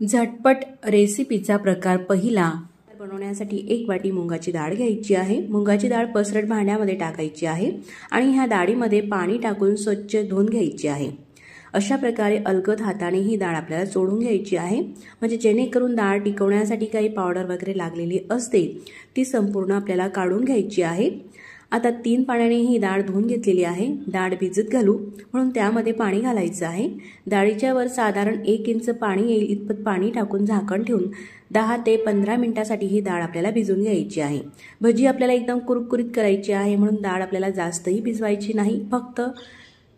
झटपट रेसिपीचा प्रकार पहिला। बनवण्यासाठी 1 वाटी मुगाची डाळ घ्यायची आहे। मुगाची डाळ पसरट भांड्यामध्ये टाकायची आहे आणि ह्या डाळीमध्ये पाणी टाकून स्वच्छ धुवून घ्यायची आहे। अशा प्रकारे अलगद हाताने ही डाळ आपल्याला चोळून घ्यायची आहे, म्हणजे जेणेकरून डाळ टिकवण्यासाठी काही पावडर वगैरे लागलेली असते ती संपूर्ण आपल्याला काढून घ्यायची आहे। आता 3 पाण्याने ही डाळ धुवून घेतलेली आहे। डाळ भिजत घालू म्हणून त्यामध्ये पाणी घालायचं आहे। डाळीच्या वर साधारण 1 इंच पाणी येईल इतपत पाणी टाकून झाकण ठेवून 10 ते 15 मिनिटांसाठी ही डाळ आपल्याला भिजवून घ्यायची आहे। भजी आपल्याला एकदम कुरकुरीत करायची आहे म्हणून डाळ आपल्याला जास्तही भिजवायची नाही, फक्त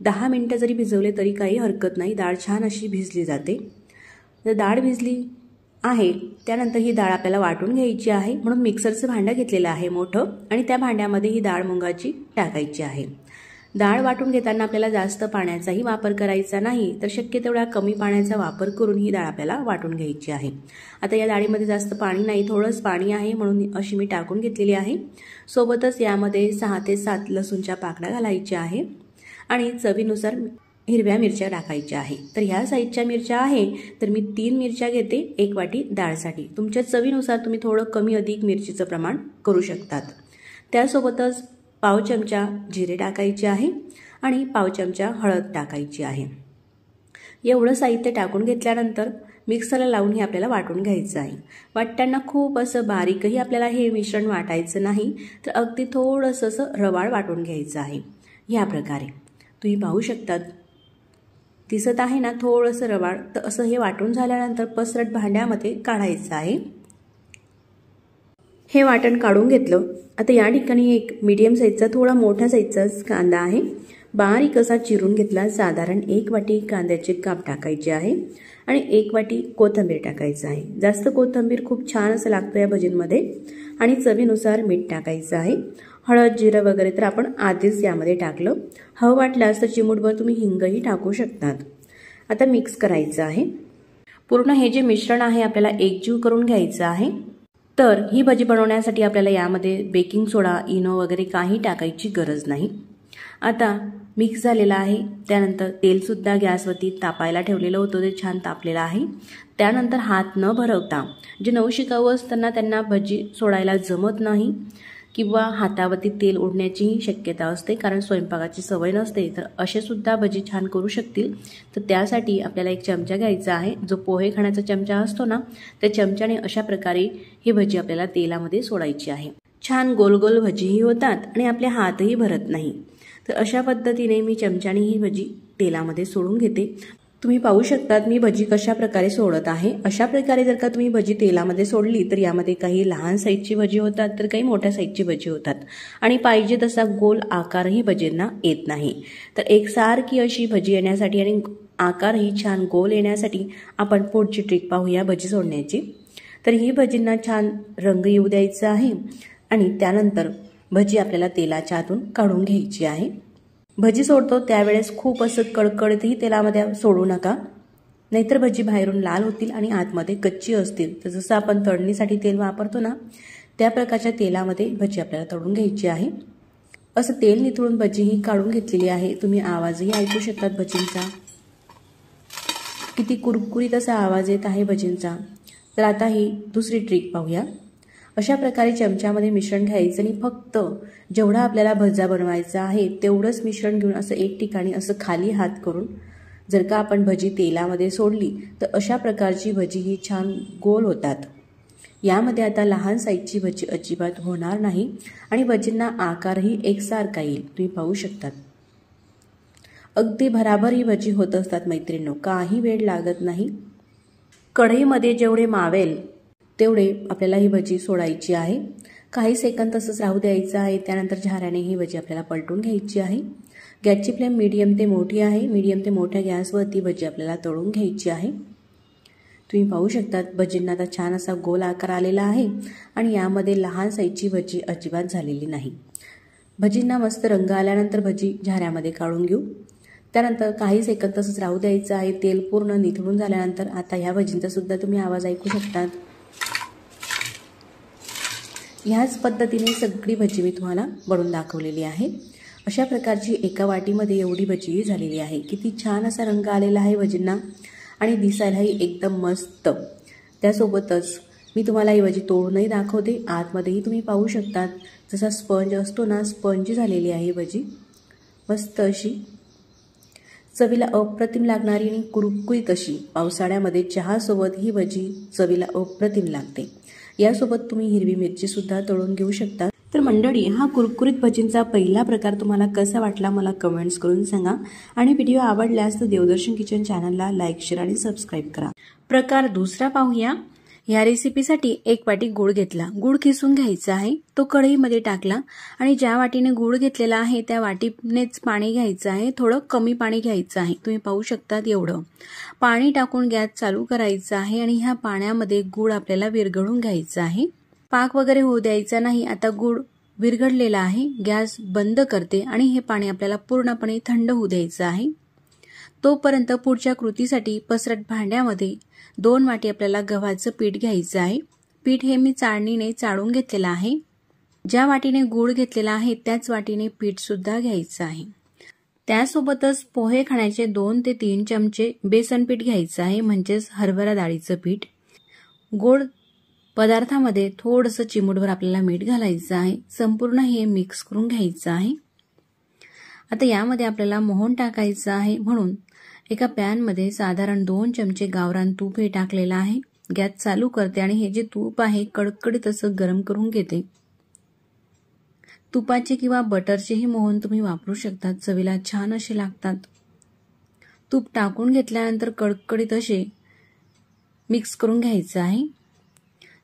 10 मिनिटं जरी भिजवले तरी काही हरकत नाही। डाळ छान अशी भिजली जाते। जर डाळ भिजली आहे त्यानंतर ही डाळ आपल्याला वाटून घ्यायची आहे, म्हणून मिक्सरचं भांडं घेतलेलं आहे मोठं आणि त्या भांड्यामध्ये ही डाळ मुगाची टाकायची आहे। डाळ वाटून घेताना आपल्याला जास्त पाण्याचाही वापर करायचा नाही, तर शक्य तेवढा कमी पाण्याचा वापर करून ही डाळ आपल्याला वाटून घ्यायची आहे। आता या डाळीमध्ये जास्त पाणी नाही, थोडंच पाणी आहे म्हणून अशी मी टाकून घेतलेली आहे। सोबतच यामध्ये 6 ते 7 लसूणच्या पाकळ्या घालायच्या आहे आणि चवीनुसार हिरव्या मिरच्या टाकायच्या आहे। तर ह्या साईजच्या मिरच्या आहे तर मी 3 मिरच्या घेते 1 वाटी डाळसाठी। तुमच्या चवीनुसार तुम्ही थोडं कमी अधिक मिरचीचं प्रमाण करू शकतात। त्यासोबतच पाव चमचा जिरे टाकायचे आहे आणि पाव चमचा हळद टाकायची आहे। एवढं साहित्य टाकून घेतल्यानंतर मिक्सरला लावून हे आपल्याला वाटून घ्यायचं आहे। वाटताना खूप असं बारीकही आपल्याला हे मिश्रण वाटायचं नाही, तर अगदी थोडंसं असं रवाळ वाटून घ्यायचं आहे। ह्या प्रकारे तुम्ही पाहू शकतात, दिसत आहे ना थोडंसं रवाळ। तर असं हे वाटून झाल्यानंतर पसरट भांड्यामध्ये काढायचं आहे। हे वाटण काढून घेतलं। आता या ठिकाणी एक मीडियम साईजचा थोडा मोठ्या साईजचा कांदा आहे, बारीक असा चिरून घेतला। साधारण 1 वाटी कांद्याचे काप टाकायचे आहे आणि 1 वाटी कोथिंबीर टाकायचं आहे। जास्त कोथिंबीर खूप छान असं लागतं या भजींमध्ये। आणि चवीनुसार मीठ टाकायचं आहे। हळद जिरं वगैरे तर आपण आधीच यामध्ये टाकलं। हवं वाटल्यास तर चिमूटभर तुम्ही हिंगही टाकू शकतात। आता मिक्स करायचं आहे। पूर्ण हे जे मिश्रण आहे आपल्याला एकजीव करून घ्यायचं आहे। तर ही भजी बनवण्यासाठी आपल्याला यामध्ये बेकिंग सोडा, इनो वगैरे काही टाकायची गरज नाही। आता मिक्स झालेला आहे। त्यानंतर तेलसुद्धा गॅसवरती तापायला ठेवलेलं होतं, ते छान तापलेलं आहे। त्यानंतर हात न भरवता जे नवशिकाऊ असताना त्यांना भजी सोडायला जमत नाही किंवा हातावरती तेल उडण्याचीही शक्यता असते, कारण स्वयंपाकाची सवय नसते, तर असे सुद्धा भजी छान करू शकतील। तर त्यासाठी आपल्याला 1 चमचा घ्यायचा आहे, जो पोहे खाण्याचा चमचा असतो ना त्या चमच्याने अशा प्रकारे ही भजी आपल्याला तेलामध्ये सोडायची आहे। छान गोल गोल भजीही होतात आणि आपले हातही भरत नाही। तर अशा पद्धतीने मी चमच्याने ही भजी तेलामध्ये सोडून घेते। तुम्ही पाहू शकतात मी भजी कशा प्रकारे सोडत आहे। अशा प्रकारे जर का तुम्ही भजी तेलामध्ये सोडली तर यामध्ये काही लहान साईजची भजी होतात, तर काही मोठ्या साईजची भजी होतात आणि पाहिजे तसा गोल आकारही भजींना येत नाही। तर एकसारखी अशी भजी येण्यासाठी आणि आकारही छान गोल येण्यासाठी आपण पुढची ट्रिक पाहूया भजी सोडण्याची। तर ही भजींना छान रंग येऊ द्यायचा आहे आणि त्यानंतर भजी आपल्याला तेलाच्या आतून काढून घ्यायची आहे। भजी सोडतो त्यावेळेस खूप असं कडकडतही तेलामध्ये सोडू नका, नाहीतर भजी बाहेरून लाल होतील आणि आतमध्ये कच्ची असतील। तर जसं आपण तळणीसाठी तेल वापरतो ना त्या प्रकारच्या तेलामध्ये भजी आपल्याला तळून घ्यायची आहे। असं तेल निथळून भजी ही काढून घेतलेली आहे। तुम्ही आवाजही ऐकू शकतात भजींचा, किती कुरकुरीत असा आवाज येत आहे भजींचा। तर आता ही दुसरी ट्रिक पाहूया। अशा प्रकारे चमच्यामध्ये मिश्रण घ्यायचं आणि फक्त जेवढा आपल्याला भजा बनवायचा आहे तेवढंच मिश्रण घेऊन असं एक ठिकाणी असं खाली हात करून जर का आपण भजी तेलामध्ये सोडली तर अशा प्रकारची भजी ही छान गोल होतात। यामध्ये आता लहान साईजची भजी अजिबात होणार नाही आणि भजींना आकारही एकसारखा येईल। तुम्ही पाहू शकतात अगदी भराभर ही भजी होत असतात मैत्रिणींनो, काही वेळ लागत नाही। कढईमध्ये जेवढे मावेल तेवढे आपल्याला ही भजी सोडायची आहे। काही सेकंद तसंच राहू द्यायचं आहे। त्यानंतर झाऱ्याने ही भजी आपल्याला पलटून घ्यायची आहे। गॅसची फ्लेम मीडियम ते मोठी आहे। मीडियम ते मोठ्या गॅसवरती भजी आपल्याला तळून घ्यायची आहे। तुम्ही पाहू शकतात भजींना आता छान असा गोल आकार आलेला आहे आणि यामध्ये लहान साईजची भजी अजिबात झालेली नाही। भजींना मस्त रंग आल्यानंतर भजी झाऱ्यामध्ये काढून घेऊ। त्यानंतर काही सेकंद तसंच राहू द्यायचं आहे। तेल पूर्ण निथळून झाल्यानंतर आता ह्या भजींचा सुद्धा तुम्ही आवाज ऐकू शकतात। ह्याच पद्धतीने सगळी भजी मी तुम्हाला बनवून दाखवलेली आहे। अशा प्रकारची एका वाटीमध्ये एवढी भजी झालेली आहे। किती छान असा रंग आलेला आहे भजींना आणि दिसायलाही एकदम मस्त। त्यासोबतच मी तुम्हाला ही भजी तोडूनही दाखवते, आतमध्येही तुम्ही पाहू शकतात जसा स्पंज असतो ना, स्पंजी झालेली आहे ही भजी मस्त अशी, चवीला अप्रतिम लागणारी आणि कुरकुरीत अशी। पावसाळ्यामध्ये चहासोबत ही भजी चवीला अप्रतिम लागते। यासोबत तुम्ही हिरवी मिरची सुद्धा तळून घेऊ शकता। तर मंडळी, हा कुरकुरीत भजींचा पहिला प्रकार तुम्हाला कसा वाटला मला कमेंट्स करून सांगा आणि व्हिडिओ आवडल्यास तर देवदर्शन किचन चॅनलला लाईक, शेअर आणि सबस्क्राईब करा। प्रकार दुसरा पाहूया। या रेसिपीसाठी 1 वाटी गूळ घेतला, गूळ किसून घ्यायचा आहे, तो कढईमध्ये टाकला आणि ज्या वाटीने गूळ घेतलेला आहे त्या वाटीनेच पाणी घ्यायचं आहे, थोडं कमी पाणी घ्यायचं आहे, तुम्ही पाहू शकतात एवढं पाणी टाकून गॅस चालू करायचा आहे आणि ह्या पाण्यामध्ये गूळ आपल्याला विरघळून घ्यायचा आहे, पाक वगैरे होऊ द्यायचा नाही। आता गूळ विरघळलेला आहे, गॅस बंद करते आणि हे पाणी आपल्याला पूर्णपणे थंड होऊ द्यायचं आहे। तोपर्यंत पुढच्या कृतीसाठी पसरट भांड्यामध्ये 2 वाटी आपल्याला गव्हाचं पीठ घ्यायचं आहे। पीठ हे मी चाळणीने चाळून घेतलेलं आहे, ज्या वाटीने गूळ घेतलेला आहे त्याच वाटीने पीठ सुद्धा घ्यायचं आहे। त्यासोबतच पोहे खाण्याचे 2 ते 3 चमचे बेसन पीठ घ्यायचं आहे, म्हणजेच हरभरा डाळीचं पीठ। गोड पदार्थामध्ये थोडंसं चिमूटभर आपल्याला मीठ घालायचं आहे, संपूर्ण हे मिक्स करून घ्यायचं आहे। आता यामध्ये आपल्याला मोहन टाकायचं आहे, म्हणून एका पॅनमध्ये साधारण 2 चमचे गावरान तूप हे टाकलेलं आहे। गॅस चालू करते आणि हे जे तूप आहे कडकडीत असं गरम करून घेते। तुपाचे किंवा बटरचेही मोहन तुम्ही वापरू शकता, चवीला छान असे लागतात। तूप टाकून घेतल्यानंतर कडकडीत असे मिक्स करून घ्यायचं आहे।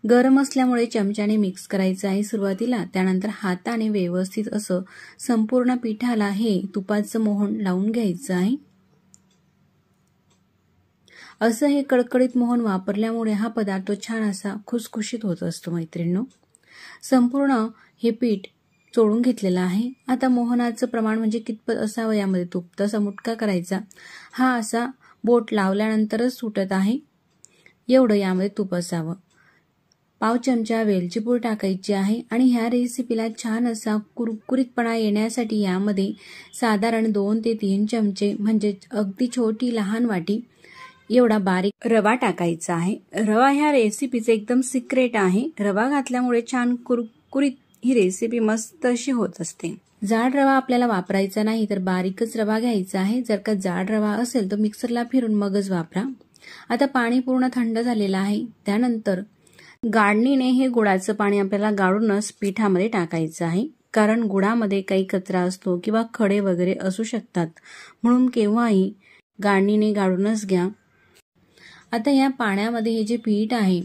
गरम असल्यामुळे चमच्याने मिक्स करायचं आहे सुरुवातीला, त्यानंतर हाताने व्यवस्थित असं संपूर्ण पिठाला हे तुपाचं मोहन लावून घ्यायचं आहे। असं हे कडकडीत मोहन वापरल्यामुळे हा पदार्थ छान असा खुसखुशीत होत असतो मैत्रिणींनो। संपूर्ण हे पीठ चोळून घेतलेलं आहे। आता मोहनाचं प्रमाण म्हणजे कितपत असावं यामध्ये तूप, तसा मुटका करायचा, हा असा बोट लावल्यानंतरच सुटत आहे एवढं यामध्ये तूप असावं। पाव चमचा वेलची पूड टाकायची आहे आणि ह्या रेसिपीला छान असा कुरकुरीतपणा येण्यासाठी यामध्ये साधारण 2 ते 3 चमचे म्हणजे अगदी छोटी लहान वाटी एवढा बारीक रवा टाकायचा आहे। रवा ह्या रेसिपीचे एकदम सिक्रेट आहे, रवा घातल्यामुळे छान कुरकुरीत ही रेसिपी मस्त अशी होत असते। जाड रवा आपल्याला वापरायचा नाही तर बारीकच रवा घ्यायचा आहे, जर का जाड रवा असेल तर मिक्सरला फिरून मगच वापरा। आता पाणी पूर्ण थंड झालेलं आहे, त्यानंतर गाळणीने हे गुळाचं पाणी आपल्याला गाळूनच पिठामध्ये टाकायचं आहे, कारण गुळामध्ये काही कचरा असतो किंवा खडे वगैरे असू शकतात, म्हणून केव्हाही गाळणीने गाळूनच घ्या। आता या पाण्यामध्ये हे जे पीठ आहे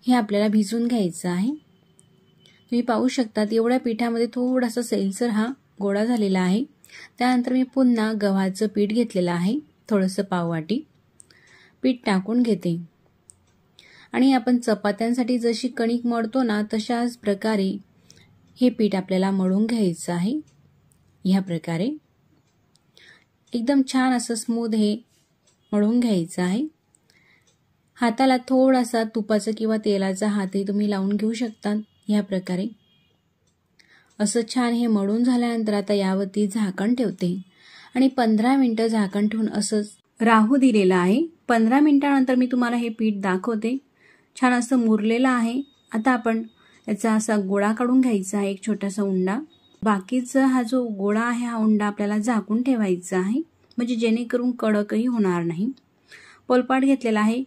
हे आपल्याला भिजून घ्यायचं आहे। तुम्ही पाहू शकतात एवढ्या पिठामध्ये थोडासा सैलसर हा गोळा झालेला आहे। त्यानंतर मी पुन्हा गव्हाचं पीठ घेतलेलं आहे, थोडंसं पाववाटी पीठ टाकून घेते आणि आपण चपात्यांसाठी जशी कणिक मळतो ना तशाच प्रकारे हे पीठ आपल्याला मळून घ्यायचं आहे। ह्या प्रकारे एकदम छान असं स्मूथ हे मळून घ्यायचं आहे। हाताला थोडासा तुपाचा किंवा तेलाचा हातही तुम्ही लावून घेऊ शकता। ह्या प्रकारे असं छान हे मळून झाल्यानंतर आता यावरती झाकण ठेवते आणि 15 मिनिटं झाकण ठेवून असंच राहू दिलेलं आहे। 15 मिनिटांनंतर मी तुम्हाला हे पीठ दाखवते, छान असं मुरलेलं आहे। आता आपण याचा असा गोळा काढून घ्यायचा आहे, एक छोटासा उंडा। बाकीचा हा जो गोळा आहे हा उंडा आपल्याला झाकून ठेवायचा आहे, म्हणजे जेणेकरून कडकही होणार नाही। पोलपाट घेतलेला आहे,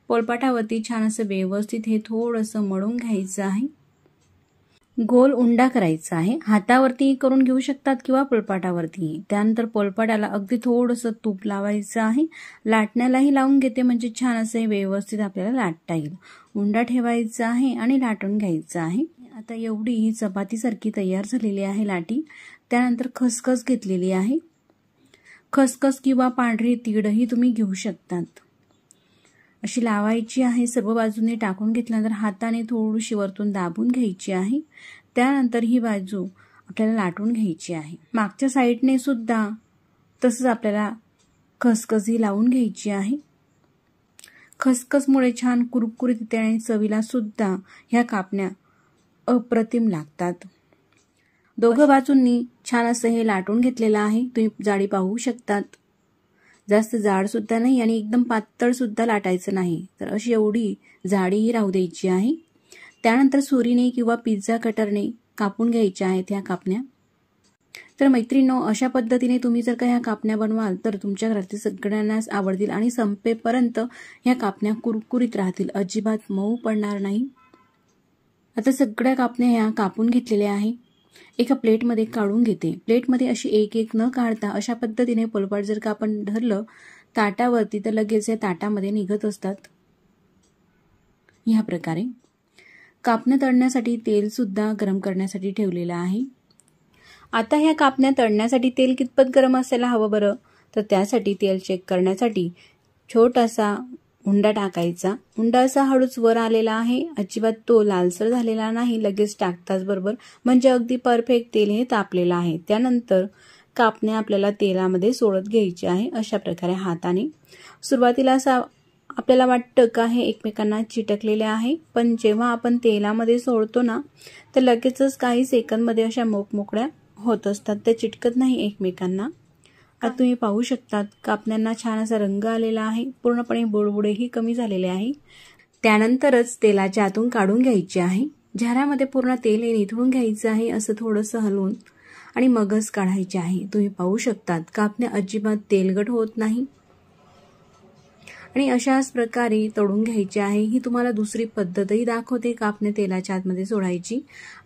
पोलपाटावरती छान असं व्यवस्थित हे थोडंसं मळून घ्यायचं आहे। गोल उंडा करायचा आहे, हातावरती करून घेऊ शकतात किंवा पोलपाटावरती। त्यानंतर पोलपाटाला अगदी थोडंसं तूप लावायचं आहे, लाटण्यालाही लावून घेते म्हणजे छान असं हे व्यवस्थित आपल्याला लाटता येईल। उंडा ठेवायचा आहे आणि लाटून घ्यायचं आहे। आता एवढी ही चपातीसारखी तयार झालेली आहे लाटी। त्यानंतर खसखस घेतलेली आहे, खसखस किंवा पांढरी तीळही तुम्ही घेऊ शकतात। अशी लावायची आहे, सर्व बाजूने टाकून घेतल्यानंतर हाताने थोडीशी वरतून दाबून घ्यायची आहे। त्यानंतर ही बाजू आपल्याला लाटून घ्यायची आहे, मागच्या साईडने सुद्धा तसंच आपल्याला खसखस ही लावून घ्यायची आहे। खसखसमुळे छान कुरकुरीत येते आणि चवीला सुद्धा ह्या कापण्या अप्रतिम लागतात। दोघं बाजूंनी छान असं हे लाटून घेतलेलं आहे, तुम्ही जाडी पाहू शकतात। जास्त जाडसुद्धा नाही आणि एकदम पातळसुद्धा लाटायचं नाही, तर अशी एवढी जाडीही राहू द्यायची आहे. त्यानंतर सुरीने किंवा पिझ्झा कटरने कापून घ्यायच्या आहेत ह्या कापण्या. तर मैत्रिणींनो, अशा पद्धतीने तुम्ही जर का ह्या कापण्या बनवाल तर तुमच्या घरातील सगळ्यांनाच आवडतील आणि संपेपर्यंत ह्या कापण्या कुरकुरीत राहतील, अजिबात मऊ पडणार नाही. आता सगळ्या कापण्या ह्या कापून घेतलेल्या आहे. एका प्लेटमध्ये काढून घेते. प्लेटमध्ये अशी एक एक न काढता अशा पद्धतीने पोलपाट जर का आपण धरलं ताटावरती तर लगेच या ताटामध्ये निघत असतात. ह्या प्रकारे कापण्या तळण्यासाठी तेल सुद्धा गरम करण्यासाठी ठेवलेलं आहे. आता ह्या कापण्या तळण्यासाठी तेल कितपत गरम असायला हवं बरं, तर त्यासाठी तेल चेक करण्यासाठी छोटासा उंडा टाकायचा. उंडा असा हळूच वर आलेला आहे, अजिबात तो लालसर झालेला नाही लगेच टाकताच बरोबर, म्हणजे अगदी परफेक्ट तेल हे तापलेलं आहे. त्यानंतर कापण्या आपल्याला तेलामध्ये सोडत घ्यायची आहे अशा प्रकारे हाताने. सुरुवातीला असा आपल्याला वाटतं का हे एकमेकांना चिटकलेले आहे, पण जेव्हा आपण तेलामध्ये सोडतो ना तर लगेचच काही सेकंदमध्ये अशा मोकमोकळ्या होत असतात, ते चिटकत नाही एकमेकांना. आता तुम्ही पाहू शकतात कापण्यांना छान असा रंग आलेला आहे, पूर्णपणे बुडबुडेही कमी झालेले आहे. त्यानंतरच तेलाच्या आतून काढून घ्यायचे आहे. झाऱ्यामध्ये पूर्ण तेल निथळून घ्यायचं आहे असं थोडंसं हलवून आणि मगच काढायचे आहे. तुम्ही पाहू शकतात कापण्या अजिबात तेलगट होत नाही आणि अशाच प्रकारे तळून घ्यायची आहे. ही तुम्हाला दुसरी पद्धतही दाखवते कापण्या तेलाच्या आतमध्ये सोडायची.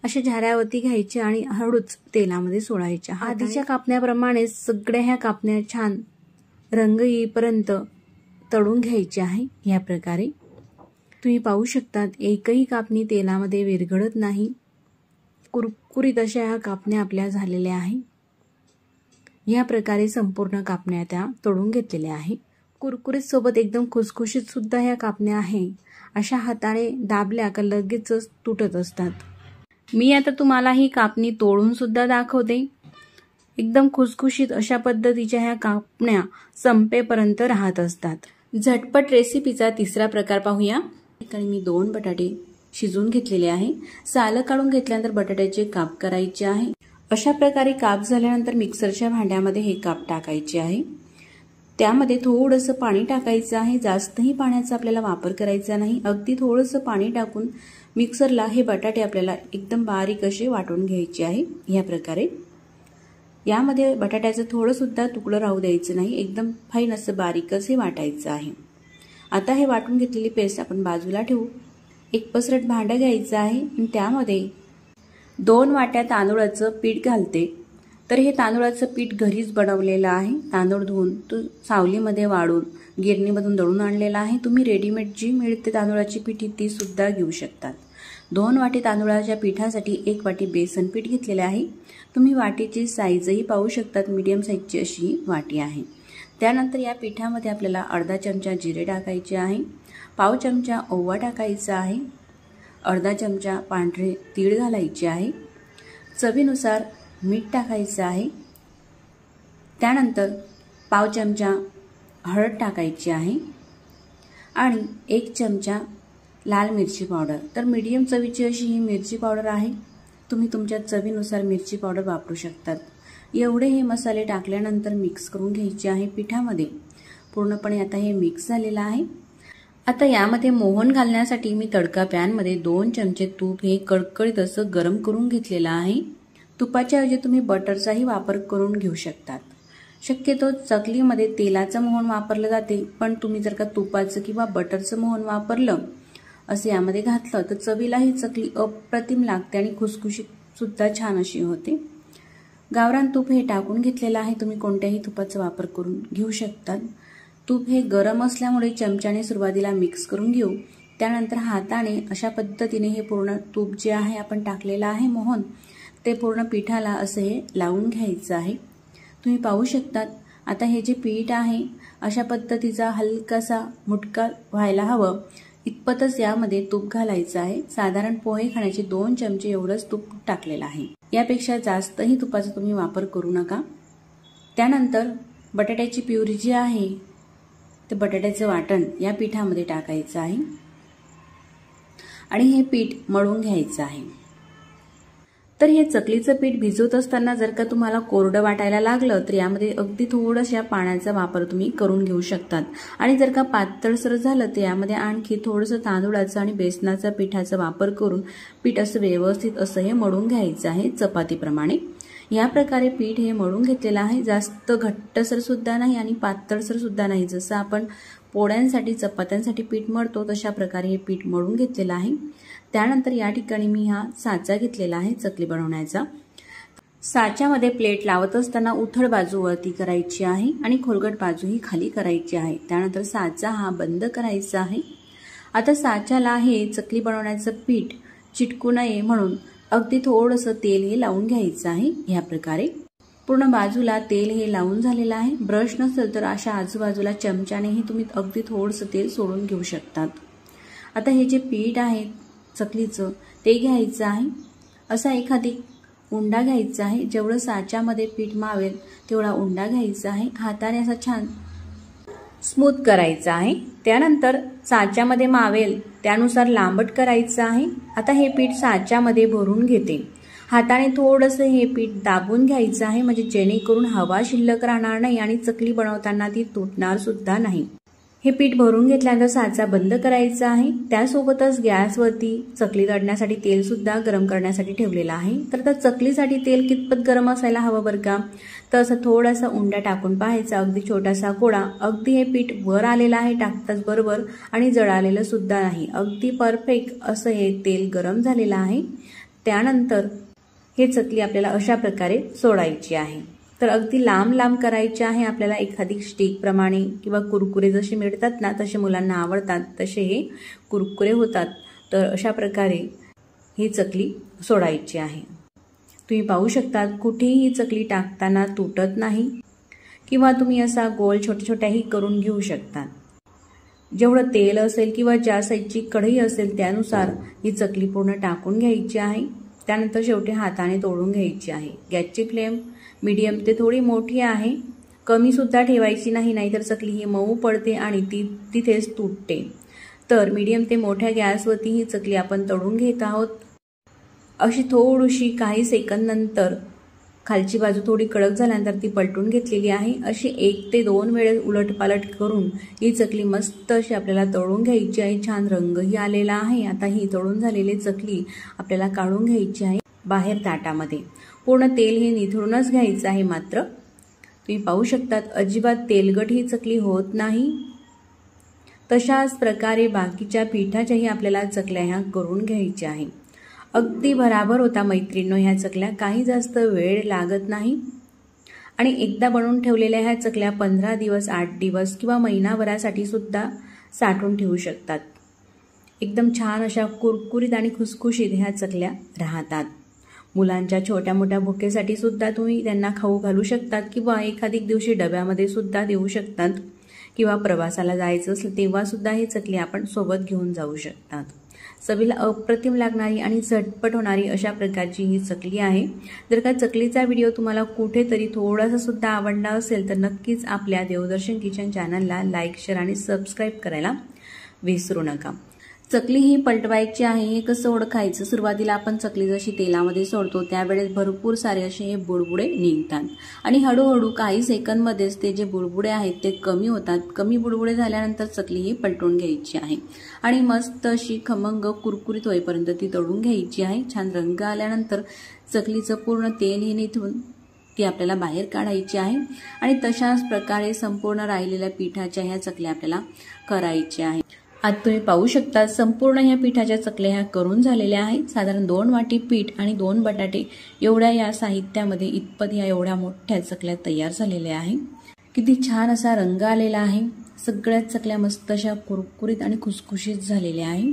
अशा झाऱ्यावरती घ्यायची आणि हळूच तेलामध्ये सोडायच्या. आधीच्या कापण्याप्रमाणे सगळ्या ह्या कापण्या छान रंग येईपर्यंत तळून घ्यायची आहे. या प्रकारे तुम्ही पाहू शकतात एकही कापणी तेलामध्ये विरघळत नाही, कुरकुरीत अशा ह्या कापण्या आपल्या झालेल्या आहे. या प्रकारे संपूर्ण कापण्या त्या तळून घेतलेल्या आहे. कुरकुरीत सोबत एकदम खुसखुशीत सुद्धा ह्या कापण्या आहे. अशा हाताने दाबल्या का लगेचच तुटत असतात. मी आता तुम्हाला ही कापणी तोडून सुद्धा दाखवते. एकदम खुसखुशीत अशा पद्धतीच्या ह्या कापण्या संपेपर्यंत राहत असतात. झटपट रेसिपीचा तिसरा प्रकार पाहूया. ठिकाणी मी 2 बटाटे शिजवून घेतलेले आहे. सालं काढून घेतल्यानंतर बटाट्याचे काप करायचे आहे. अशा प्रकारे काप झाल्यानंतर मिक्सरच्या भांड्यामध्ये हे काप टाकायचे आहे. त्यामध्ये थोडंसं पाणी टाकायचं आहे. जास्तही पाण्याचा आपल्याला वापर करायचा नाही, अगदी थोडंसं पाणी टाकून मिक्सरला हे बटाटे आपल्याला एकदम बारीक असे वाटून घ्यायचे आहे. या प्रकारे यामध्ये बटाट्याचं थोडंसुद्धा तुकडं राहू द्यायचं नाही, एकदम फाईन असं बारीकच हे वाटायचं आहे. आता हे वाटून घेतलेली पेस्ट आपण बाजूला ठेवू. एक पसरट भांडं घ्यायचं आहे आणि त्यामध्ये 2 वाट्या तांदूळाचं पीठ घालते. तर हे तांदूळाचं पीठ घरीच बनवलेलं आहे. तांदूळ धुवून तो सावलीमध्ये वाळून गिरणीमधून दळून आणलेला आहे. तुम्ही रेडीमेड जी मिळते तांदूळाची पिठी ती सुद्धा घेऊ शकतात. 2 वाटी तांदूळाच्या पिठासाठी 1 वाटी बेसन पीठ घेतलेले आहे. तुम्ही वाटीची साईजही पाहू शकतात, मीडियम साईजची अशी वाटी आहे. त्यानंतर या पिठामध्ये आपल्याला अर्धा चमचा जिरे टाकायचे आहे, पाव चमचा ओवा टाकायचा आहे, अर्धा चमचा पांढरे तीळ घालायचे आहे, चवीनुसार मीठ टाकायचं आहे. त्यानंतर पाव चमचा हळद टाकायची आहे आणि 1 चमचा लाल मिरची पावडर. तर मीडियम चवीची अशी ही मिरची पावडर आहे. तुम्ही तुमच्या चवीनुसार मिरची पावडर वापरू शकतात. एवढे हे मसाले टाकल्यानंतर मिक्स करून घ्यायचे आहे पिठामध्ये. पूर्णपणे आता हे मिक्स झालेलं आहे. आता यामध्ये मोहन घालण्यासाठी मी तडका पॅनमध्ये 2 चमचे तूप हे कडकडीत असं गरम करून घेतलेलं आहे. तुपाच्या ऐवजी तुम्ही बटरचाही वापर करून घेऊ शकतात. शक्यतो चकलीमध्ये तेलाचं मोहन वापरलं जाते, पण तुम्ही जर का तुपाचं किंवा बटरचं मोहन वापरलं असं यामध्ये घातलं तर चवीलाही चकली अप्रतिम लागते आणि खुसखुशीत सुद्धा छान अशी होते. गावरान तूप हे टाकून घेतलेलं आहे. तुम्ही कोणत्याही तुपाचा वापर करून घेऊ शकतात. तूप हे गरम असल्यामुळे चमच्याने सुरुवातीला मिक्स करून घेऊ. त्यानंतर हाताने अशा पद्धतीने हे पूर्ण तूप जे आहे आपण टाकलेलं आहे मोहन, ते पूर्ण पिठाला असं हे लावून घ्यायचं आहे. तुम्ही पाहू शकतात आता हे जे पीठ आहे अशा पद्धतीचा हलकासा मुटका व्हायला हवं इतपतच यामध्ये तूप घालायचं आहे. साधारण पोहे खाण्याचे 2 चमचे एवढंच तूप टाकलेलं आहे. यापेक्षा जास्तही तुपाचा तुम्ही वापर करू नका. त्यानंतर बटाट्याची प्युरी जी आहे ते बटाट्याचं वाटण या पिठामध्ये टाकायचं आहे आणि हे पीठ मळून घ्यायचं आहे. तर हे चकलीचं पीठ भिजवत असताना जर का तुम्हाला कोरडं वाटायला लागलं तर यामध्ये अगदी थोडंशा पाण्याचा वापर तुम्ही करून घेऊ शकतात। आणि जर का पातळसर झालं तर यामध्ये आणखी थोडंसं तांदूळाचं आणि बेसनाचा पिठाचा वापर करून पीठ असं व्यवस्थित असं हे मळून घ्यायचं आहे चपातीप्रमाणे। या प्रकारे पीठ हे मळून घेतलेलं आहे। जास्त घट्टसर सुद्धा नाही आणि पातळसर सुद्धा नाही। जसं आपण पोळ्यांसाठी चपात्यांसाठी पीठ मळतो तशा प्रकारे हे पीठ मळून घेतलेलं आहे। त्यानंतर या ठिकाणी मी हा साचा घेतलेला आहे चकली बनवण्याचा। साच्यामध्ये प्लेट लावत असताना उथळ बाजू वरती करायची आहे आणि खोलगट बाजू ही खाली करायची आहे। त्यानंतर साचा हा बंद करायचा आहे। आता साच्याला हे चकली बनवण्याचं पीठ चिटकू नये म्हणून अगदी थोडंसं तेल हे लावून घ्यायचं आहे। या प्रकारे पूर्ण बाजूला तेल हे लावून झालेलं आहे। ब्रश नसेल तर अशा आजूबाजूला चमच्यानेही तुम्ही अगदी थोडंसं तेल सोडून घेऊ शकतात। आता हे जे पीठ आहे चकलीचं ते घ्यायचं आहे। असा एखादी उंडा घ्यायचा आहे। जेवढं साच्यामध्ये पीठ मावेल तेवढा उंडा घ्यायचा आहे। हाताने असा छान स्मूथ करायचा आहे। त्यानंतर साच्यामध्ये मावेल त्यानुसार लांबट करायचं आहे। आता हे पीठ साच्यामध्ये भरून घेते। हाताने थोडंसं हे पीठ दाबून घ्यायचं आहे म्हणजे जेणेकरून हवा शिल्लक राहणार नाही आणि चकली बनवताना ती तुटणार सुद्धा नाही। हे पीठ भरून घेतल्यानंतर साचा बंद करायचा आहे। त्यासोबतच गॅसवरती चकली तळण्यासाठी तेल सुद्धा गरम करण्यासाठी ठेवलेलं आहे। तर त्या चकलीसाठी तेल कितपत गरम असायला हवं बरं का, तर असं थोडासा उंडा टाकून पाहायचा, अगदी छोटासा गोळा। अगदी हे पीठ वर आलेलं आहे टाकताच बरोबर आणि जळालेलं सुद्धा नाही। अगदी परफेक्ट असं हे तेल गरम झालेलं आहे। त्यानंतर हे चकली आपल्याला अशा प्रकारे सोडायची आहे। तर अगदी लांब लांब करायचे आहे आपल्याला, एखादी स्टिक प्रमाणे किंवा कुरकुरे जसे मिळतात ना तसे मुलांना आवडतात तसे हे कुरकुरे होतात। तर अशा प्रकारे ही चकली सोडायची आहे। तुम्ही पाहू शकता कुठेही ही चकली टाकताना तुटत नाही किंवा तुम्ही असा गोल छोट्या छोट्याही करून घेऊ शकता। जेवढं तेल असेल किंवा ज्या साईजची कढई असेल त्यानुसार ही चकली पूर्ण टाकून घ्यायची आहे। त्यानंतर शेवटी हाताने तोडून घ्यायची आहे। गॅसची फ्लेम मीडियम ते थोडी मोठी आहे, कमी सुद्धा ठेवायची नाही, नाहीतर चकली ही मऊ पडते आणि ती तिथेच तुटते। तर मीडियम ते मोठ्या गॅसवरती ही चकली आपण तळून घेत आहोत। अशी थोडीशी काही सेकंद नंतर खालची बाजू थोडी कडक झाल्यानंतर ती पलटून घेतलेली आहे। अशी 1 ते 2 वेळेस उलटपालट करून ही चकली मस्त अशी आपल्याला तळून घ्यायची आहे। छान रंगही आलेला आहे। आता ही तळून झालेली चकली आपल्याला काढून घ्यायची आहे बाहेर ताटामध्ये। पूर्ण तेल हे निथळूनच घ्यायचं आहे। मात्र तुम्ही पाहू शकतात अजिबात तेलगट ही चकली होत नाही। तशाच प्रकारे बाकीच्या पिठाच्याही आपल्याला चकल्या ह्या करून घ्यायच्या आहे। अगदी भराभर होता मैत्रिणींनो ह्या चकल्या, काही जास्त वेळ लागत नाही आणि एकदा बनवून ठेवलेल्या ह्या चकल्या 15 दिवस 8 दिवस किंवा महिनाभरासाठी सुद्धा साठवून ठेवू शकतात। एकदम छान अशा कुरकुरीत आणि खुसखुशीत ह्या चकल्या राहतात। मुलांच्या छोट्या मोठ्या भुकेसाठी सुद्धा तुम्ही त्यांना खाऊ घालू शकतात किंवा एखादी दिवशी डब्यामध्ये सुद्धा देऊ शकतात किंवा प्रवासाला जायचं असेल तेव्हा सुद्धा ही चकली आपण सोबत घेऊन जाऊ शकतात। चवीला अप्रतिम लागणारी आणि झटपट होणारी अशा प्रकारची ही चकली आहे। जर का चकलीचा व्हिडिओ तुम्हाला कुठेतरी थोडासा सुद्धा आवडला असेल तर नक्कीच आपल्या देवदर्शन किचन चॅनलला लाईक, शेअर आणि सबस्क्राईब करायला विसरू नका। चकली ही पलटवायची आहे। हे कसं ओळखायचं, सुरुवातीला आपण चकली जशी तेलामध्ये सोडतो त्यावेळेस भरपूर सारे असे हे बुडबुडे निघतात आणि हळूहळू काही सेकंदमध्येच ते जे बुडबुडे आहेत ते कमी होतात। कमी बुडबुडे झाल्यानंतर चकली ही पलटून घ्यायची आहे आणि मस्त अशी खमंग कुरकुरीत होईपर्यंत ती तळून घ्यायची आहे। छान रंग आल्यानंतर चकलीचं पूर्ण तेल हे निथळून ती आपल्याला बाहेर काढायची आहे आणि तशाच प्रकारे संपूर्ण राहिलेल्या पिठाच्या ह्या चकल्या आपल्याला करायच्या आहेत। आज तुम्ही पाहू शकता संपूर्ण ह्या पिठाच्या चकल्या ह्या करून झालेल्या आहेत। साधारण 2 वाटी पीठ आणि 2 बटाटे एवढ्या या साहित्यामध्ये इतपत ह्या एवढ्या मोठ्या चकल्या तयार झालेल्या आहे। किती छान असा रंग आलेला आहे। सगळ्याच चकल्या मस्त अशा कुरकुरीत आणि खुसखुशीत झालेल्या आहे।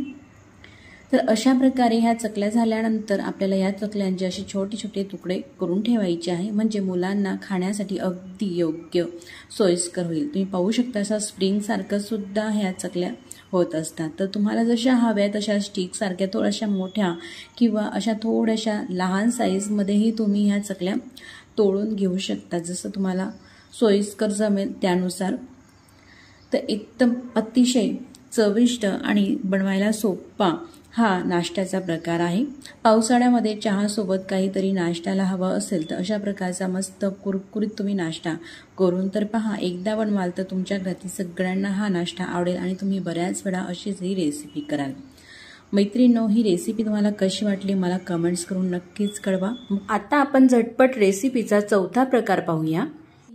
तर अशा प्रकारे ह्या चकल्या झाल्यानंतर आपल्याला या चकल्यांचे असे छोटे छोटे तुकडे करून ठेवायचे आहे म्हणजे मुलांना खाण्यासाठी अगदी योग्य सोयीस्कर होईल। तुम्ही पाहू शकता असा स्प्रिंग सारखं सुद्धा ह्या चकल्या होत असतात। तर तुम्हाला जशा हव्या तशा स्टिक सारख्या थोड्याशा मोठ्या किंवा अशा थोड्याशा लहान साईजमध्येही तुम्ही ह्या चकल्या तोडून घेऊ शकता, जसं तुम्हाला सोयीस्कर जमेल त्यानुसार। तर एकदम अतिशय चविष्ट आणि बनवायला सोपा हा नाश्त्याचा प्रकार आहे। पावसाळ्यामध्ये चहासोबत काहीतरी नाश्त्याला हवं असेल तर अशा प्रकारचा मस्त कुरकुरीत तुम्ही नाश्ता करून तर पहा। एकदा बनवाल तर तुमच्या घरातील सगळ्यांना हा नाश्ता आवडेल आणि तुम्ही बऱ्याच वेळा अशीच ही रेसिपी कराल। मैत्रिणींनो, ही रेसिपी तुम्हाला कशी वाटली मला कमेंट्स करून नक्कीच कळवा। आता आपण झटपट रेसिपीचा चौथा प्रकार पाहूया।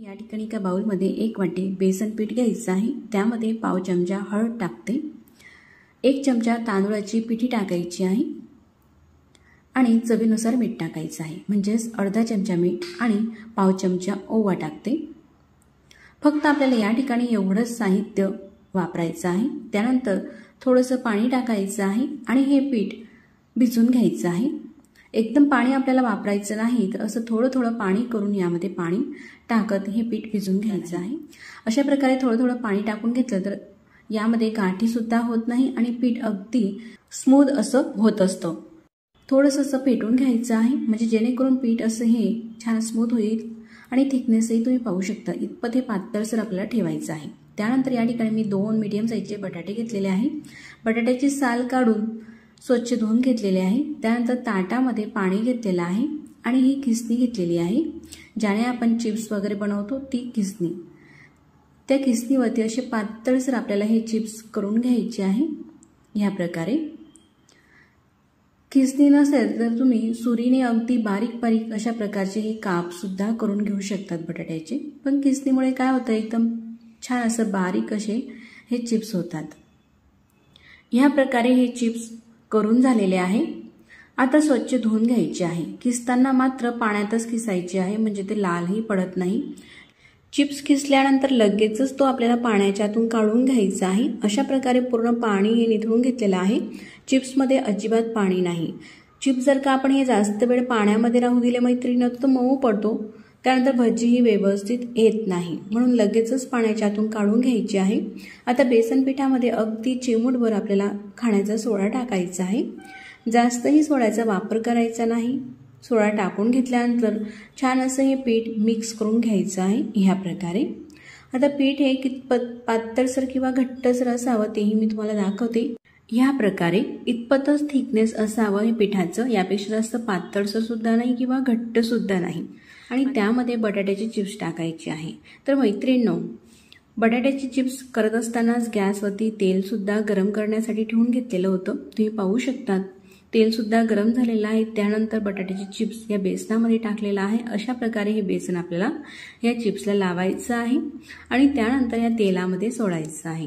या ठिकाणी एका बाउलमध्ये 1 वाटी बेसन पीठ घ्यायचं आहे। त्यामध्ये पाव चमचा हळद टाकते, 1 चमचा तांदूळाची पिठी टाकायची आहे आणि चवीनुसार मीठ टाकायचं आहे, म्हणजेच अर्धा चमचा मीठ आणि पाव चमचा ओवा टाकते। फक्त आपल्याला या ठिकाणी एवढंच साहित्य वापरायचं आहे। त्यानंतर थोडंसं पाणी टाकायचं आहे आणि हे पीठ भिजवून घ्यायचं आहे। एकदम पाणी आपल्याला वापरायचं नाही, तर असं थोडं थोडं पाणी करून यामध्ये पाणी टाकत हे पीठ भिजवून घ्यायचं आहे। अशा प्रकारे थोडं थोडं पाणी टाकून घेतलं तर यामध्ये गाठी सुद्धा होत नाही आणि पीठ अगदी स्मूथ असं होत असतं। थोडंसं असं फेटून घ्यायचं आहे, म्हणजे जेणेकरून पीठ असं हे छान स्मूथ होईल आणि थिकनेसही तुम्ही पाहू शकता। इतपत हे पातळसर आपल्याला ठेवायचं आहे। त्यानंतर या ठिकाणी मी 2 मीडियम साईजचे बटाटे घेतलेले आहे। बटाट्याची साल काढून स्वच्छ धुवून घेतलेले आहे। त्यानंतर ताटामध्ये पाणी घेतलेलं आहे आणि ही खिसणी घेतलेली आहे, ज्याने आपण चिप्स वगैरे बनवतो ती खिसणी। त्या खिसणीवरती असे पातळसर आपल्याला हे चिप्स करून घ्यायचे आहे। ह्या प्रकारे खिसणी नसेल तर तुम्ही सुरीने अगदी बारीक बारीक अशा प्रकारचे हे काप सुद्धा करून घेऊ शकतात बटाट्याचे, पण खिसणीमुळे काय होतं एकदम छान असं बारीक असे हे चिप्स होतात। ह्या प्रकारे हे चिप्स करून झालेले आहे। आता स्वच्छ धुवून घ्यायचे आहे। किसताना मात्र पाण्यातच किसायचे आहे, म्हणजे ते लालही पडत नाही। चिप्स किसल्यानंतर लगेचच तो आपल्याला पाण्याच्यातून काढून घ्यायचा आहे। अशा प्रकारे पूर्ण पाणी हे निथळून घेतलेलं आहे। चिप्समध्ये अजिबात पाणी नाही। चिप्स जर का आपण हे जास्त वेळ पाण्यामध्ये राहू दिले मैत्रिणींनो तर मऊ पडतो, त्यानंतर भजी ही व्यवस्थित येत नाही, म्हणून लगेचच पाण्याच्यातून काढून घ्यायची आहे। आता बेसन पिठामध्ये अगदी चिमूटभर आपल्याला खाण्याचा सोडा टाकायचा आहे। जास्तही सोड्याचा वापर करायचा नाही। सोडा टाकून घेतल्यानंतर छान असं हे पीठ मिक्स करून घ्यायचं आहे ह्या प्रकारे। आता पीठ हे कितपत पातळसर किंवा घट्टसर असावं तेही मी तुम्हाला दाखवते। ह्या प्रकारे इतपतच थिकनेस असावं हे पिठाचं, यापेक्षा जास्त पातळसर सुद्धा नाही किंवा घट्ट सुद्धा नाही। आणि त्यामध्ये बटाट्याची चिप्स टाकायची आहे। तर मैत्रिणींनो, बटाट्याची चिप्स करत असतानाच गॅसवरती तेल सुद्धा गरम करण्यासाठी ठेवून घेतलेलं होतं, तुम्ही पाहू शकता। तेल सुद्धा गरम झालेलं आहे। त्यानंतर बटाट्याची चिप्स या बेसनामध्ये टाकलेलं आहे। अशा प्रकारे हे बेसन आपल्याला या चिप्सला लावायचं आहे आणि त्यानंतर या तेलामध्ये सोडायचं आहे।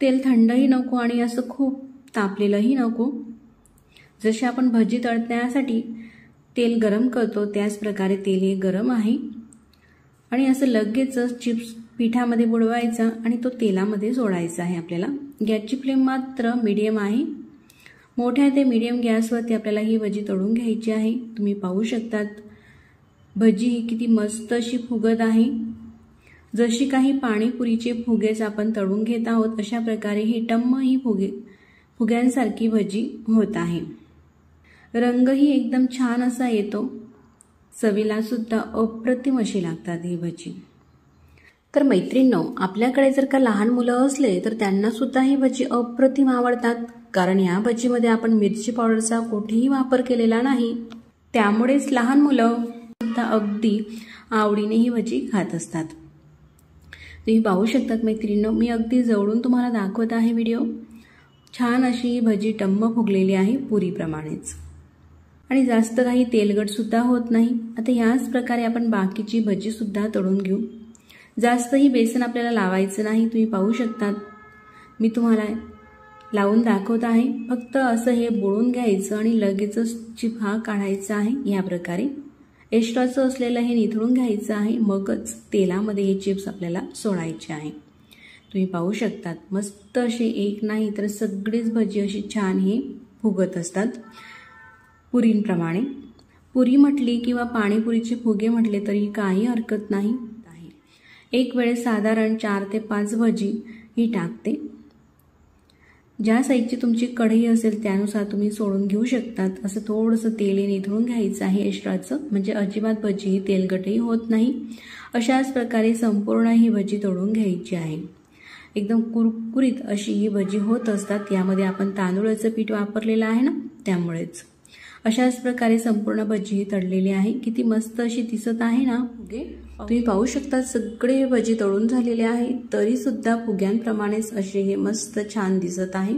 तेल थंडही नको आणि असं खूप तापलेलंही नको। जसे आपण भजी तळण्यासाठी तेल गरम करतो त्याच प्रकारे तेल हे गरम आहे आणि असं लगेचच चिप्स पिठामध्ये बुडवायचा आणि तो तेलामध्ये सोडायचा आहे आपल्याला। गॅसची फ्लेम मात्र मीडियम आहे। मोठ्या ते मीडियम गॅसवरती आपल्याला ही भजी तळून घ्यायची आहे। तुम्ही पाहू शकतात भजी ही किती मस्त अशी फुगत आहे। जशी काही पाणीपुरीचे फुगेच आपण तळून घेत आहोत अशा प्रकारे ही टम्म ही फुग्यांसारखी भजी होत आहे। रंगही एकदम छान असा येतो, चवीला सुद्धा अप्रतिम अशी लागतात ही भजी। तर मैत्रिणींनो, आपल्याकडे जर का लहान मुलं असले तर त्यांना सुद्धा ही भजी अप्रतिम आवडतात, कारण या भजीमध्ये आपण मिरची पावडरचा कुठेही वापर केलेला नाही। त्यामुळेच लहान मुलं सुद्धा अगदी आवडीने ही भजी खात असतात। तुम्ही पाहू शकतात मैत्रिणींनो, मी अगदी जवळून तुम्हाला दाखवत आहे व्हिडिओ। छान अशी ही भजी टम्म फुगलेली आहे पुरीप्रमाणेच आणि जास्त काही तेलकट सुद्धा होत नाही। आता याच प्रकारे आपण बाकीची भजी सुद्धा तळून घेऊ। जास्तही बेसन आपल्याला लावायचं नाही, तुम्ही पाहू शकतात मी तुम्हाला लावून दाखवत आहे। फक्त असं हे बुडवून घ्यायचं आणि लगेचच चिप हा काढायचा आहे। या प्रकारे एक्स्ट्राचं असलेलं हे निथळून घ्यायचं आहे, मगच तेलामध्ये हे चिप्स आपल्याला सोडायचे आहे। तुम्ही पाहू शकतात मस्त असे एक नाही तर सगळीच भजी अशी छान हे फुगत असतात पुरींप्रमाणे। पुरी म्हटली किंवा पाणीपुरीचे फुगे म्हटले तरी काही हरकत नाही। एक वेळेस साधारण 4 ते 5 भजी ही टाकते। ज्या साईजची तुमची कढई असेल त्यानुसार तुम्ही सोडून घेऊ शकतात। असं थोडंसं तेल निथळून घ्यायचं आहे एक्स्ट्राचं, म्हणजे अजिबात भजी ही तेलकटही होत नाही। अशाच प्रकारे संपूर्ण ही भजी तळून घ्यायची आहे। एकदम कुरकुरीत अशी ही भजी होत असतात। यामध्ये आपण तांदूळाचं पीठ वापरलेलं आहे ना, त्यामुळेच अशाच प्रकारे संपूर्ण भजी तळलेली आहे। किती मस्त अशी दिसत आहे ना फुगे, तुम्ही पाहू शकता सगळे भजी तळून झालेले आहे, तरी सुद्धा फुग्यांप्रमाणेच असे हे मस्त छान दिसत आहे।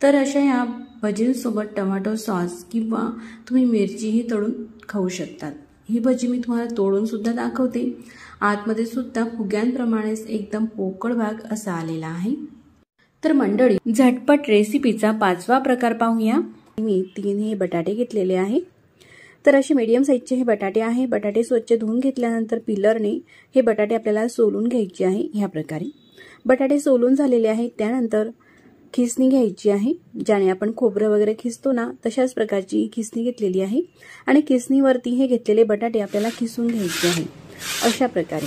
तर अशा या भजींसोबत टोमॅटो सॉस किंवा तुम्ही मिरचीही तळून खाऊ शकतात। ही भजी मी तुम्हाला तोडून सुद्धा दाखवते। आतमध्ये सुद्धा फुग्यांप्रमाणेच एकदम पोकळ भाग असा आलेला आहे। तर मंडळी, झटपट रेसिपीचा 5वा प्रकार पाहूया। मी 3 हे बटाटे घेतलेले आहे। तर असे मीडियम साईजचे हे बटाटे आहे। बटाटे स्वच्छ धुवून घेतल्यानंतर पिलरने हे बटाटे आपल्याला सोलून घ्यायचे आहे। ह्या प्रकारे बटाटे सोलून झालेले आहेत। त्यानंतर खिसणी घ्यायची आहे, ज्याने आपण खोबरं वगैरे खिसतो ना, तशाच प्रकारची खिसणी घेतलेली आहे आणि खिसणीवरती हे घेतलेले बटाटे आपल्याला खिसून घ्यायचे आहे। अशा प्रकारे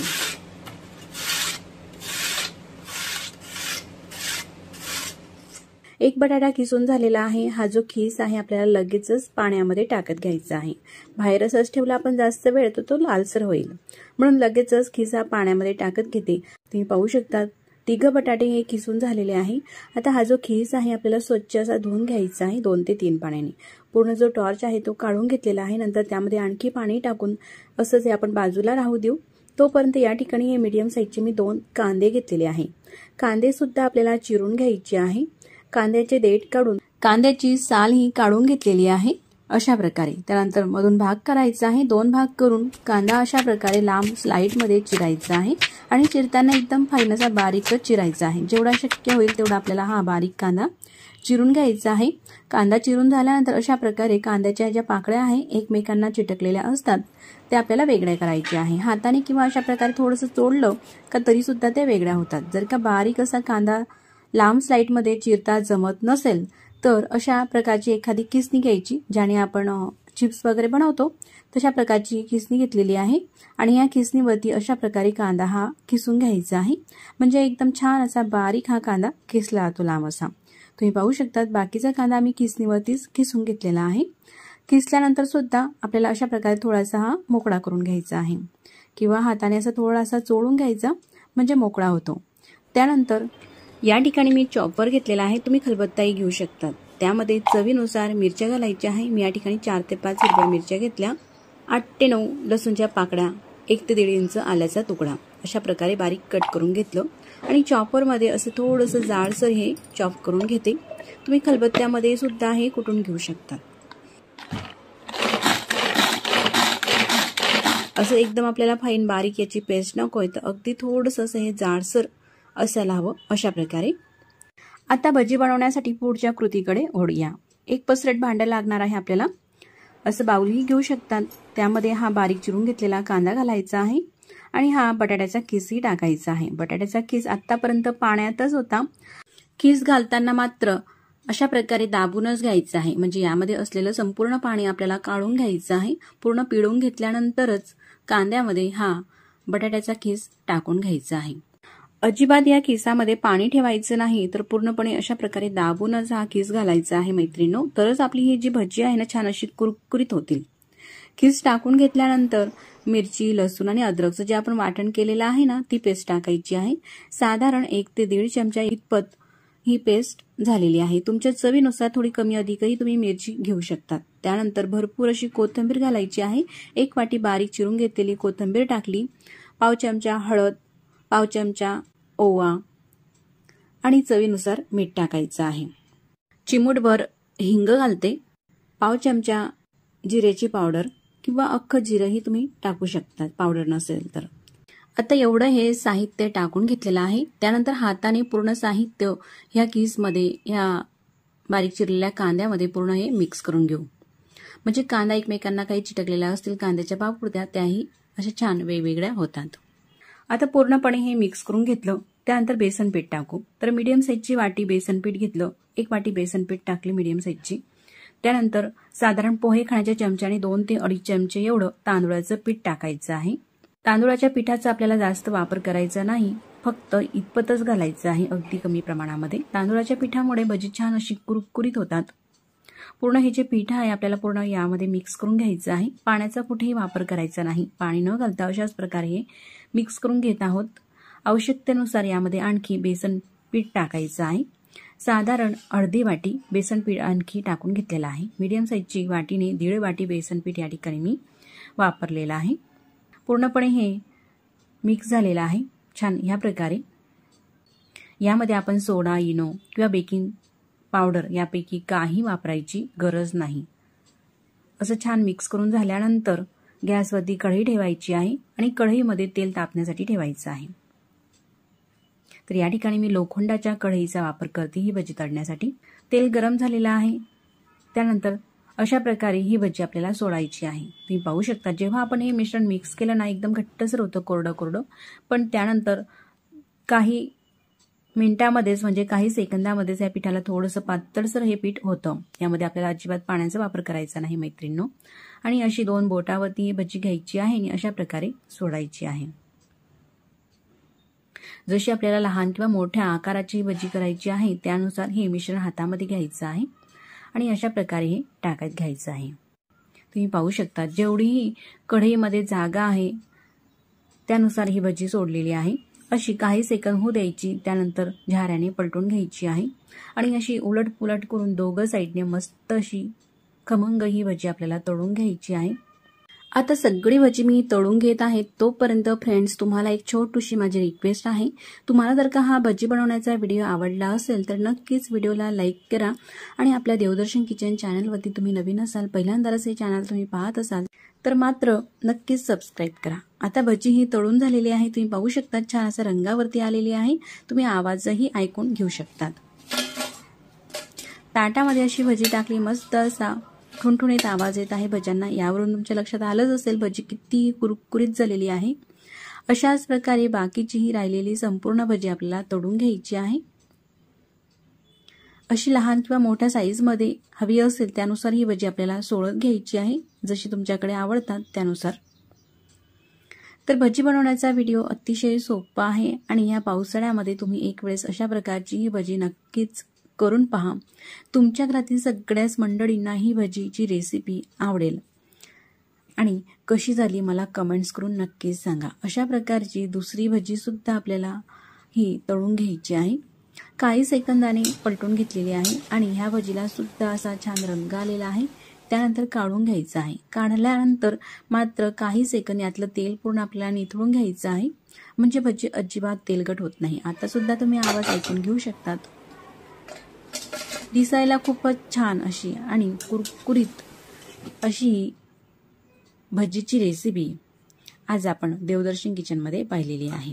एक बटाटा खिसून झालेला आहे। हा जो खिस आहे आपल्याला लगेचच पाण्यामध्ये टाकत घ्यायचा आहे। बाहेर असंच ठेवला आपण जास्त वेळ तर तो लालसर होईल, म्हणून लगेचच खिसा पाण्यामध्ये टाकत घेते। तुम्ही पाहू शकता 3 बटाटे हे खिसून झालेले आहे। आता हा जो खिस आहे आपल्याला स्वच्छ असा धुवून घ्यायचा आहे 2 ते 3 पाण्याने। पूर्ण जो टॉर्च आहे तो काढून घेतलेला आहे। नंतर त्यामध्ये आणखी पाणी टाकून असंच हे आपण बाजूला राहू देऊ। तोपर्यंत या ठिकाणी हे मीडियम साईजचे मी 2 कांदे घेतलेले आहे। कांदे सुद्धा आपल्याला चिरून घ्यायचे आहे। कांद्याचे देठ काढून कांद्याची साल ही काढून घेतलेली आहे अशा प्रकारे। त्यानंतर मधून भाग करायचा आहे। 2 भाग करून कांदा अशा प्रकारे लांब स्लाइडमध्ये चिरायचा आहे आणि चिरताना एकदम फाईन असा बारीकच चिरायचा आहे। जेवढा शक्य होईल तेवढा आपल्याला हा बारीक कांदा चिरून घ्यायचा आहे। कांदा चिरून झाल्यानंतर अशा प्रकारे कांद्याच्या ज्या पाकळ्या आहे एकमेकांना चिटकलेल्या असतात त्या आपल्याला वेगळ्या करायच्या आहे। हाताने किंवा अशा प्रकारे थोडंसं तोडलं का तरी सुद्धा त्या वेगळ्या होतात। जर का बारीक असा कांदा लांब स्लाइडमध्ये चिरता जमत नसेल तर अशा प्रकारची एखादी खिसणी घ्यायची, ज्याने आपण चिप्स वगैरे बनवतो तशा प्रकारची खिसणी घेतलेली आहे आणि या खिसणीवरती अशा प्रकारे कांदा हा खिसून घ्यायचा आहे। म्हणजे एकदम छान असा बारीक हा कांदा खिसला जातो लांब असा। तुम्ही पाहू शकता बाकीचा कांदा मी खिसणीवरतीच खिसून घेतलेला आहे। खिसल्यानंतर सुद्धा आपल्याला अशा प्रकारे थोडासा हा मोकळा करून घ्यायचा आहे किंवा हाताने असा थोडासा चोळून घ्यायचा म्हणजे मोकळा होतो। त्यानंतर या ठिकाणी मी चॉपर घेतलेला आहे, तुम्ही खलबत्ताही घेऊ शकता। त्यामध्ये चवीनुसार मिरच्या घालायच्या आहे। मी या ठिकाणी 4 ते 5 हिरव्या मिरच्या घेतल्या, 8 ते 9 लसूणच्या पाकळ्या, 1 ते 1.5 इंच आल्याचा तुकडा अशा प्रकारे बारीक कट करून घेतलं आणि चॉपरमध्ये असं थोडंसं जाडसर हे चॉप करून घेते। तुम्ही खलबत्त्यामध्ये सुद्धा हे कुटून घेऊ शकता। असं एकदम आपल्याला फाईन बारीक याची पेस्ट नको आहे, तर अगदी थोडंसं असं हे जाडसर असायला हवं अशा प्रकारे। आता भजी बनवण्यासाठी पुढच्या कृतीकडे ओढूया। एक पसरट भांडं लागणार आहे आपल्याला, असं बाउलही घेऊ शकतात। त्यामध्ये हा बारीक चिरून घेतलेला कांदा घालायचा आहे आणि हा बटाट्याचा खिसही टाकायचा आहे। बटाट्याचा खिस आतापर्यंत पाण्यातच होता, खिस घालताना मात्र अशा प्रकारे दाबूनच घ्यायचं आहे, म्हणजे यामध्ये असलेलं संपूर्ण पाणी आपल्याला काढून घ्यायचं आहे। पूर्ण पिळून घेतल्यानंतरच कांद्यामध्ये हा बटाट्याचा खिस टाकून घ्यायचा आहे। अजिबात या खिसामध्ये पाणी ठेवायचं नाही, तर पूर्णपणे अशा प्रकारे दाबूनच हा खिस घालायचा आहे मैत्रिणींनो, तरच आपली ही जी भजी आहे ना छान अशी कुरकुरीत होतील। खिस टाकून घेतल्यानंतर मिरची, लसूण आणि अद्रकचं जे आपण वाटण केलेलं आहे ना ती पेस्ट टाकायची आहे। साधारण 1 ते 1.5 चमचा इतपत ही पेस्ट झालेली आहे। तुमच्या चवीनुसार थोडी कमी अधिकही तुम्ही मिरची घेऊ शकता। त्यानंतर भरपूर अशी कोथिंबीर घालायची आहे। 1 वाटी बारीक चिरून घेतलेली कोथिंबीर टाकली, पाव चमचा हळद, पाव चमचा ओवा आणि चवीनुसार मीठ टाकायचं आहे। चिमूटभर हिंग घालते, पाव चमचा जिऱ्याची पावडर किंवा अख्खं जिरंही तुम्ही टाकू शकता पावडर नसेल तर। आता एवढं हे साहित्य टाकून घेतलेलं आहे। त्यानंतर हाताने पूर्ण साहित्य ह्या खिसमध्ये ह्या बारीक चिरलेल्या कांद्यामध्ये पूर्ण हे मिक्स करून घेऊ, म्हणजे कांदा एकमेकांना काही चिटकलेल्या असतील कांद्याच्या पापुद्र्या त्याही अशा छान वेगवेगळ्या होतात। आता पूर्णपणे हे मिक्स करून घेतलं, त्यानंतर बेसन पीठ टाकू। तर मीडियम साईजची वाटी बेसन पीठ घेतलं, 1 वाटी बेसन पीठ टाकली मीडियम साईजची। त्यानंतर साधारण पोहे खाण्याच्या चमच्याने 2 ते 2.5 चमचे एवढं तांदूळाचं पीठ टाकायचं आहे। तांदूळाच्या पिठाचा आपल्याला जास्त वापर करायचा नाही, फक्त इतपतच घालायचं आहे, अगदी कमी प्रमाणामध्ये। तांदूळाच्या पिठामुळे भजी छान अशी कुरकुरीत होतात। पूर्ण हे जे पीठ आहे आपल्याला पूर्ण यामध्ये मिक्स करून घ्यायचं आहे। पाण्याचा कुठेही वापर करायचा नाही, पाणी न घालता अशाच प्रकारे हे मिक्स करून घेत आहोत। आवश्यकतेनुसार यामध्ये आणखी बेसन पीठ टाकायचं आहे। साधारण अर्धी वाटी बेसन पीठ आणखी टाकून घेतलेलं आहे। मीडियम साईजची वाटीने 1.5 वाटी बेसन पीठ या ठिकाणी मी वापरलेलं आहे। पूर्णपणे हे मिक्स झालेलं आहे छान ह्या प्रकारे। यामध्ये आपण सोडा, इनो किंवा बेकिंग पावडर यापैकी काही वापरायची गरज नाही। असं छान मिक्स करून झाल्यानंतर गॅसवरती कढई ठेवायची आहे आणि कढईमध्ये तेल तापण्यासाठी ठेवायचं आहे। तर या ठिकाणी मी लोखंडाच्या कढईचा वापर करते ही भजी तळण्यासाठी। तेल गरम झालेलं आहे। त्यानंतर अशा प्रकारे ही भजी आपल्याला सोडायची आहे। तुम्ही पाहू शकता जेव्हा आपण हे मिश्रण मिक्स केलं ना एकदम घट्टसर होतं, कोरडं कोरडं, पण त्यानंतर काही मिनिटांमध्येच म्हणजे काही सेकंदामध्येच या पिठाला थोडंसं पातळसर हे पीठ होतं। यामध्ये आपल्याला अजिबात पाण्याचा वापर करायचा नाही मैत्रिणींनो। आणि अशी 2 बोटावरती ही भजी घ्यायची आहे आणि अशा प्रकारे सोडायची आहे। जशी आपल्याला लहान किंवा मोठ्या आकाराची भजी करायची आहे त्यानुसार हे मिश्रण हातामध्ये घ्यायचं आहे आणि अशा प्रकारे हे टाकत घ्यायचं आहे। तुम्ही पाहू शकता जेवढी कढईमध्ये जागा आहे त्यानुसार ही भजी सोडलेली आहे। अशी काही सेकंद होऊ द्यायची, त्यानंतर झाऱ्याने पलटून घ्यायची आहे आणि अशी उलट पुलट करून दोघं साईडने मस्त अशी खमंग ही भजी आपल्याला तळून घ्यायची आहे। आता सगळी भजी मी तळून घेत आहे तोपर्यंत फ्रेंड्स तुम्हाला एक छोटीशी माझी रिक्वेस्ट आहे। तुम्हाला जर का हा भजी बनवण्याचा व्हिडिओ आवडला असेल तर नक्कीच व्हिडिओला लाईक करा आणि आपल्या देवदर्शन किचन चॅनलवरती तुम्ही नवीन असाल, पहिल्यांदाच हे चॅनल तुम्ही पाहत असाल तर मात्र नक्कीच सबस्क्राईब करा। आता भजी ही तळून झालेली आहे। तुम्ही पाहू शकता छान असं रंगावरती आलेली आहे। तुम्ही आवाजही ऐकून घेऊ शकतात। ताटामध्ये अशी भजी टाकली, मस्त असा ठुणठुणीत आवाज येत आहे भज्यांना। यावरून तुमच्या लक्षात आलंच असेल भजी किती कुरकुरीत झालेली आहे। अशाच प्रकारे बाकीची ही राहिलेली संपूर्ण भजी आपल्याला तळून घ्यायची आहे। अशी लहान किंवा मोठ्या साईजमध्ये हवी असेल त्यानुसार ही भजी आपल्याला सोडत घ्यायची आहे, जशी तुमच्याकडे आवडतात त्यानुसार। तर भजी बनवण्याचा व्हिडिओ अतिशय सोपा आहे आणि या पावसाळ्यामध्ये तुम्ही एक वेळेस अशा प्रकारची ही भजी नक्कीच करून पहा। तुमच्या घरातील सगळ्याच मंडळींना ही भजीची रेसिपी आवडेल आणि कशी झाली मला कमेंट्स करून नक्कीच सांगा। अशा प्रकारची दुसरी भजी सुद्धा आपल्याला ही तळून घ्यायची आहे। काही सेकंदाने पलटून घेतलेली आहे आणि ह्या भजीला सुद्धा असा छान रंग आलेला आहे। त्यानंतर काढून घ्यायचं आहे। काढल्यानंतर मात्र काही सेकंद यातलं तेल पूर्ण आपल्याला निथळून घ्यायचं आहे, म्हणजे भजी अजिबात तेलकट होत नाही। आता सुद्धा तुम्ही आवाज ऐकून घेऊ शकतात। दिसायला खूपच छान अशी आणि कुरकुरीत अशी भजीची रेसिपी आज आपण देवदर्शन किचनमध्ये पाहिलेली आहे।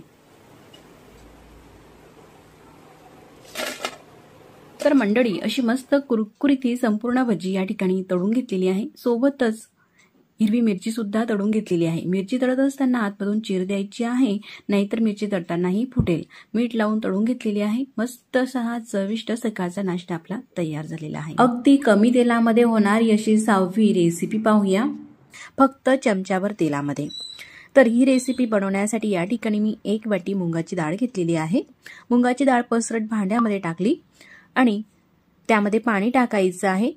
तर मंडळी अशी मस्त कुरकुरीत ही संपूर्ण भजी या ठिकाणी तळून घेतलेली आहे। सोबतच हिरवी मिरची सुद्धा तळून घेतलेली आहे। मिरची तळत असताना आतमधून चीर द्यायची आहे, नाहीतर मिरची तळतानाही फुटेल। मीठ लावून तळून घेतलेली आहे। मस्त असा हा चविष्ट सकाळचा नाश्ता आपला तयार झालेला आहे। अगदी कमी तेलामध्ये होणारी अशी 6वी रेसिपी पाहूया, फक्त चमच्याभर तेलामध्ये। तर ही रेसिपी बनवण्यासाठी या ठिकाणी मी 1 वाटी मुगाची डाळ घेतलेली आहे। मुगाची डाळ पसरट भांड्यामध्ये टाकली आणि त्यामध्ये पाणी टाकायचं आहे।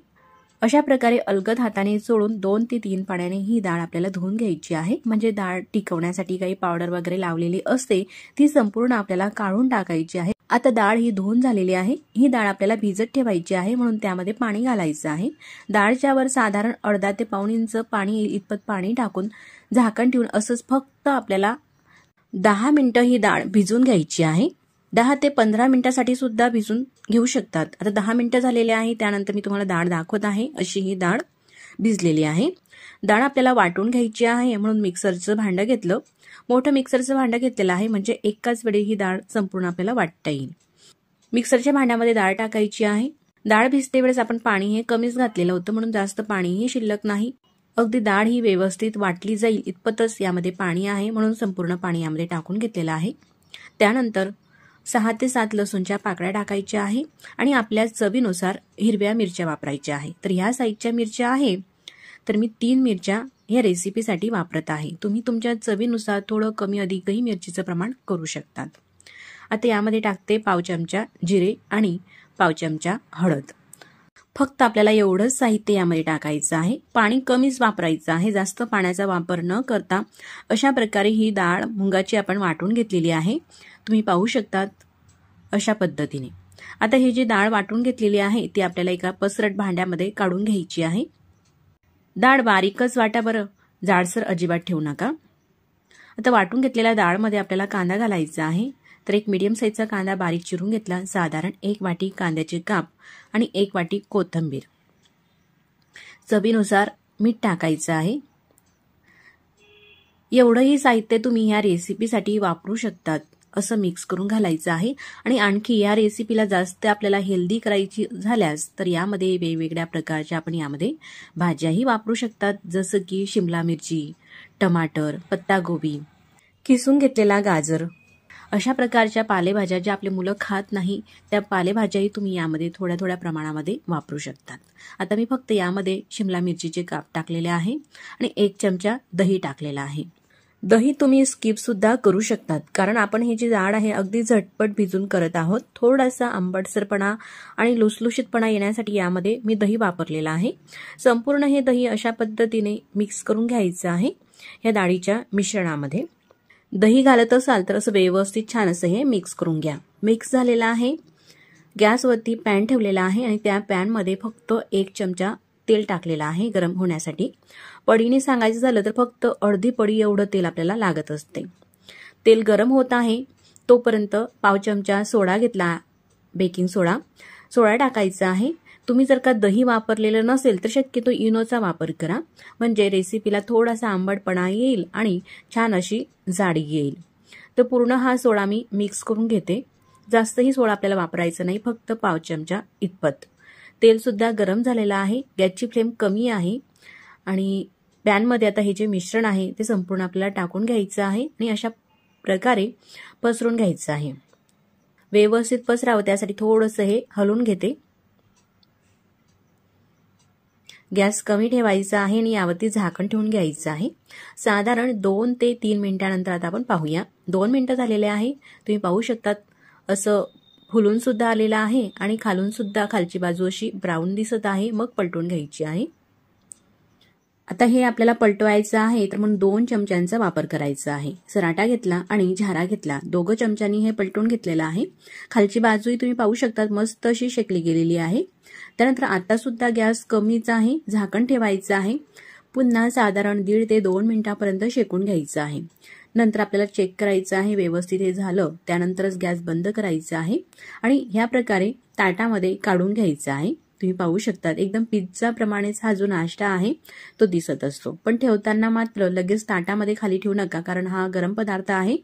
अशा प्रकारे अलगद हाताने चोळून 2 ते 3 पाण्याने ही डाळ आपल्याला धुवून घ्यायची आहे, म्हणजे डाळ टिकवण्यासाठी काही पावडर वगैरे लावलेली असते ती संपूर्ण आपल्याला काढून टाकायची आहे। आता डाळ ही धुवून झालेली आहे। ही डाळ आपल्याला भिजत ठेवायची आहे, म्हणून त्यामध्ये पाणी घालायचं आहे। डाळच्या वर साधारण अर्धा ते पाऊण इंच पाणी इतपत पाणी टाकून झाकण ठेवून असंच फक्त आपल्याला 10 मिनिटं ही डाळ भिजून घ्यायची आहे। 10 ते 15 मिनिटांसाठी सुद्धा भिजून घेऊ शकतात। आता 10 मिनिटं झालेले आहे, त्यानंतर मी तुम्हाला डाळ दाखवत आहे। अशी ही डाळ भिजलेली आहे। डाळ आपल्याला वाटून घ्यायची आहे, म्हणून मिक्सरचं भांडं घेतलं। मोठं मिक्सरचं भांडं घेतलेलं आहे, म्हणजे एकाच वेळी ही डाळ संपूर्ण आपल्याला वाटता येईल। मिक्सरच्या भांड्यामध्ये डाळ टाकायची आहे। डाळ भिजते वेळेस आपण पाणी हे कमीच घातलेलं होतं, म्हणून जास्त पाणीही शिल्लक नाही। अगदी डाळ ही व्यवस्थित वाटली जाईल इतपतच यामध्ये पाणी आहे, म्हणून संपूर्ण पाणी यामध्ये टाकून घेतलेलं आहे। त्यानंतर 6 ते 7 लसूणच्या पाकळ्या टाकायच्या आहे आणि आपल्या चवीनुसार हिरव्या मिरच्या वापरायच्या आहे। तर ह्या साईजच्या मिरच्या आहे, तर मी 3 मिरच्या या रेसिपीसाठी वापरत आहे। तुम्ही तुमच्या चवीनुसार थोडं कमी अधिकही मिरचीचं प्रमाण करू शकतात। आता यामध्ये टाकते पाव चमचा जिरे आणि पाव चमचा हळद। फक्त आपल्याला एवढंच साहित्य यामध्ये टाकायचं आहे. पाणी कमीच वापरायचं आहे, जास्त पाण्याचा वापर न करता अशा प्रकारे ही डाळ मुगाची आपण वाटून घेतलेली आहे. तुम्ही पाहू शकतात अशा पद्धतीने. आता ही जी डाळ वाटून घेतलेली आहे ती आपल्याला एका पसरट भांड्यामध्ये काढून घ्यायची आहे. डाळ बारीकच वाटा बरं, जाडसर अजिबात ठेवू नका. आता वाटून घेतलेल्या डाळमध्ये आपल्याला कांदा घालायचा आहे. तर एक मीडियम साईजचा कांदा बारीक चिरून घेतला, साधारण 1 वाटी कांद्याचे काप आणि 1 वाटी कोथिंबीर. चवीनुसार मीठ टाकायचं आहे. एवढंही साहित्य तुम्ही या रेसिपीसाठी वापरू शकतात. असं मिक्स करून घालायचं आहे. आणि आणखी या रेसिपीला जास्त आपल्याला हेल्दी करायची झाल्यास तर यामध्ये वेगवेगळ्या प्रकारच्या आपण यामध्ये भाज्याही वापरू शकतात, जसं की शिमला मिरची, टमाटर, पत्तागोबी, किसून घेतलेला गाजर, अशा प्रकारच्या पालेभाज्या ज्या आपले मुलं खात नाही त्या पालेभाज्याही तुम्ही यामध्ये थोड्या थोड्या प्रमाणामध्ये वापरू शकतात. आता मी फक्त यामध्ये शिमला मिरचीचे काप टाकलेले आहे आणि 1 चमचा दही टाकलेला आहे. दही तुम्ही स्किप सुद्धा करू शकतात, कारण आपण ही जी डाळ आहे अगदी झटपट भिजून करत आहोत. थोडासा आंबटसरपणा आणि लुसलुशीतपणा येण्यासाठी यामध्ये मी दही वापरलेला आहे. संपूर्ण हे दही अशा पद्धतीने मिक्स करून घ्यायचं आहे या डाळीच्या मिश्रणामध्ये. दही घालत असाल तर असं व्यवस्थित छान असं हे मिक्स करून घ्या. मिक्स झालेला आहे. गॅसवरती पॅन ठेवलेला आहे आणि त्या पॅनमध्ये फक्त 1 चमचा तेल टाकलेला आहे गरम होण्यासाठी. पडीने सांगायचं झालं तर फक्त अर्धी पडी एवढं तेल आपल्याला लागत असते. तेल गरम होत आहे तोपर्यंत पाव चमचा सोडा घेतला, बेकिंग सोडा. सोडा टाकायचा आहे. तुम्ही जर का दही वापरलेलं नसेल तर शक्यतो इनोचा वापर करा, म्हणजे रेसिपीला थोडासा आंबटपणा येईल आणि छान अशी जाडी येईल. तर पूर्ण हा सोडा मी मिक्स करून घेते. जास्तही सोडा आपल्याला वापरायचा नाही, फक्त पाव चमचा इतपत. तेल सुद्धा गरम झालेलं आहे. गॅसची फ्लेम कमी आहे आणि पॅनमध्ये आता हे जे मिश्रण आहे ते संपूर्ण आपल्याला टाकून घ्यायचं आहे आणि अशा प्रकारे पसरून घ्यायचं आहे. व्यवस्थित पसरावं त्यासाठी थोडंसं हे हलवून घेते. गॅस कमी ठेवायचा आहे आणि यावरती झाकण ठेवून घ्यायचं आहे. साधारण 2 ते 3 मिनिटांनंतर आता आपण पाहूया. 2 मिनिटं झालेले आहे. तुम्ही पाहू शकतात असं फुलून सुद्धा आलेला आहे आणि खालून सुद्धा खालची बाजू अशी ब्राऊन दिसत आहे. मग पलटून घ्यायची आहे. आता हे आपल्याला पलटवायचं आहे तर मग 2 चमच्यांचा वापर करायचा आहे. सराटा घेतला आणि झारा घेतला, 2 चमच्यांनी हे पलटून घेतलेलं आहे. खालची बाजूही तुम्ही पाहू शकतात मस्त अशी शेकली गेलेली आहे. त्यानंतर आता सुद्धा गॅस कमीच आहे, झाकण ठेवायचं आहे. पुन्हा साधारण 1.5 ते 2 मिनिटापर्यंत शेकून घ्यायचं आहे. नंतर आपल्याला चेक करायचं आहे व्यवस्थित हे झालं, त्यानंतरच गॅस बंद करायचा आहे आणि ह्या प्रकारे ताटामध्ये काढून घ्यायचं आहे. तुम्ही पाहू शकतात एकदम पिझ्झा प्रमाणेच हा जो नाश्ता आहे तो दिसत असतो, पण ठेवताना मात्र लगेच ताटामध्ये खाली ठेवू नका, कारण हा गरम पदार्थ आहे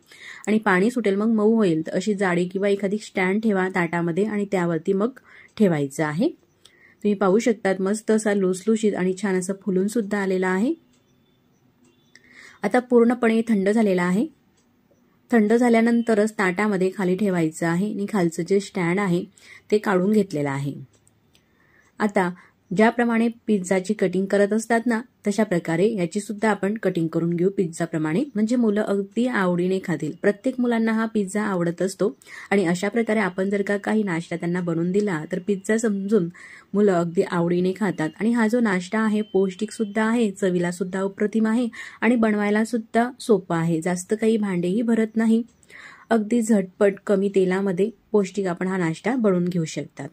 आणि पाणी सुटेल मग मऊ होईल. तर अशी जाडी किंवा एखादी स्टँड ठेवा ताटामध्ये आणि त्यावरती मग ठेवायचं आहे. तुम्ही पाहू शकतात मस्त असा लुसलुशीत आणि छान असं फुलून सुद्धा आलेला आहे. आता पूर्णपणे थंड झालेला आहे. थंड झाल्यानंतरच ताटामध्ये खाली ठेवायचं आहे आणि खालचं जे स्टँड आहे ते काढून घेतलेलं आहे. आता ज्याप्रमाणे पिझ्झाची कटिंग करत असतात ना तशा प्रकारे याची सुद्धा आपण कटिंग करून घेऊ पिझ्झाप्रमाणे, म्हणजे मुलं अगदी आवडीने खातील. प्रत्येक मुलांना हा पिझ्झा आवडत असतो आणि अशा प्रकारे आपण जर का काही नाश्ता त्यांना बनवून दिला तर पिझ्झा समजून मुलं अगदी आवडीने खातात. आणि हा जो नाश्ता आहे पौष्टिक सुद्धा आहे, चवीला सुद्धा अप्रतिम आहे आणि बनवायला सुद्धा सोपा आहे. जास्त काही भांडेही भरत नाही. अगदी झटपट कमी तेलामध्ये पौष्टिक आपण हा नाश्ता बनवून घेऊ शकतात.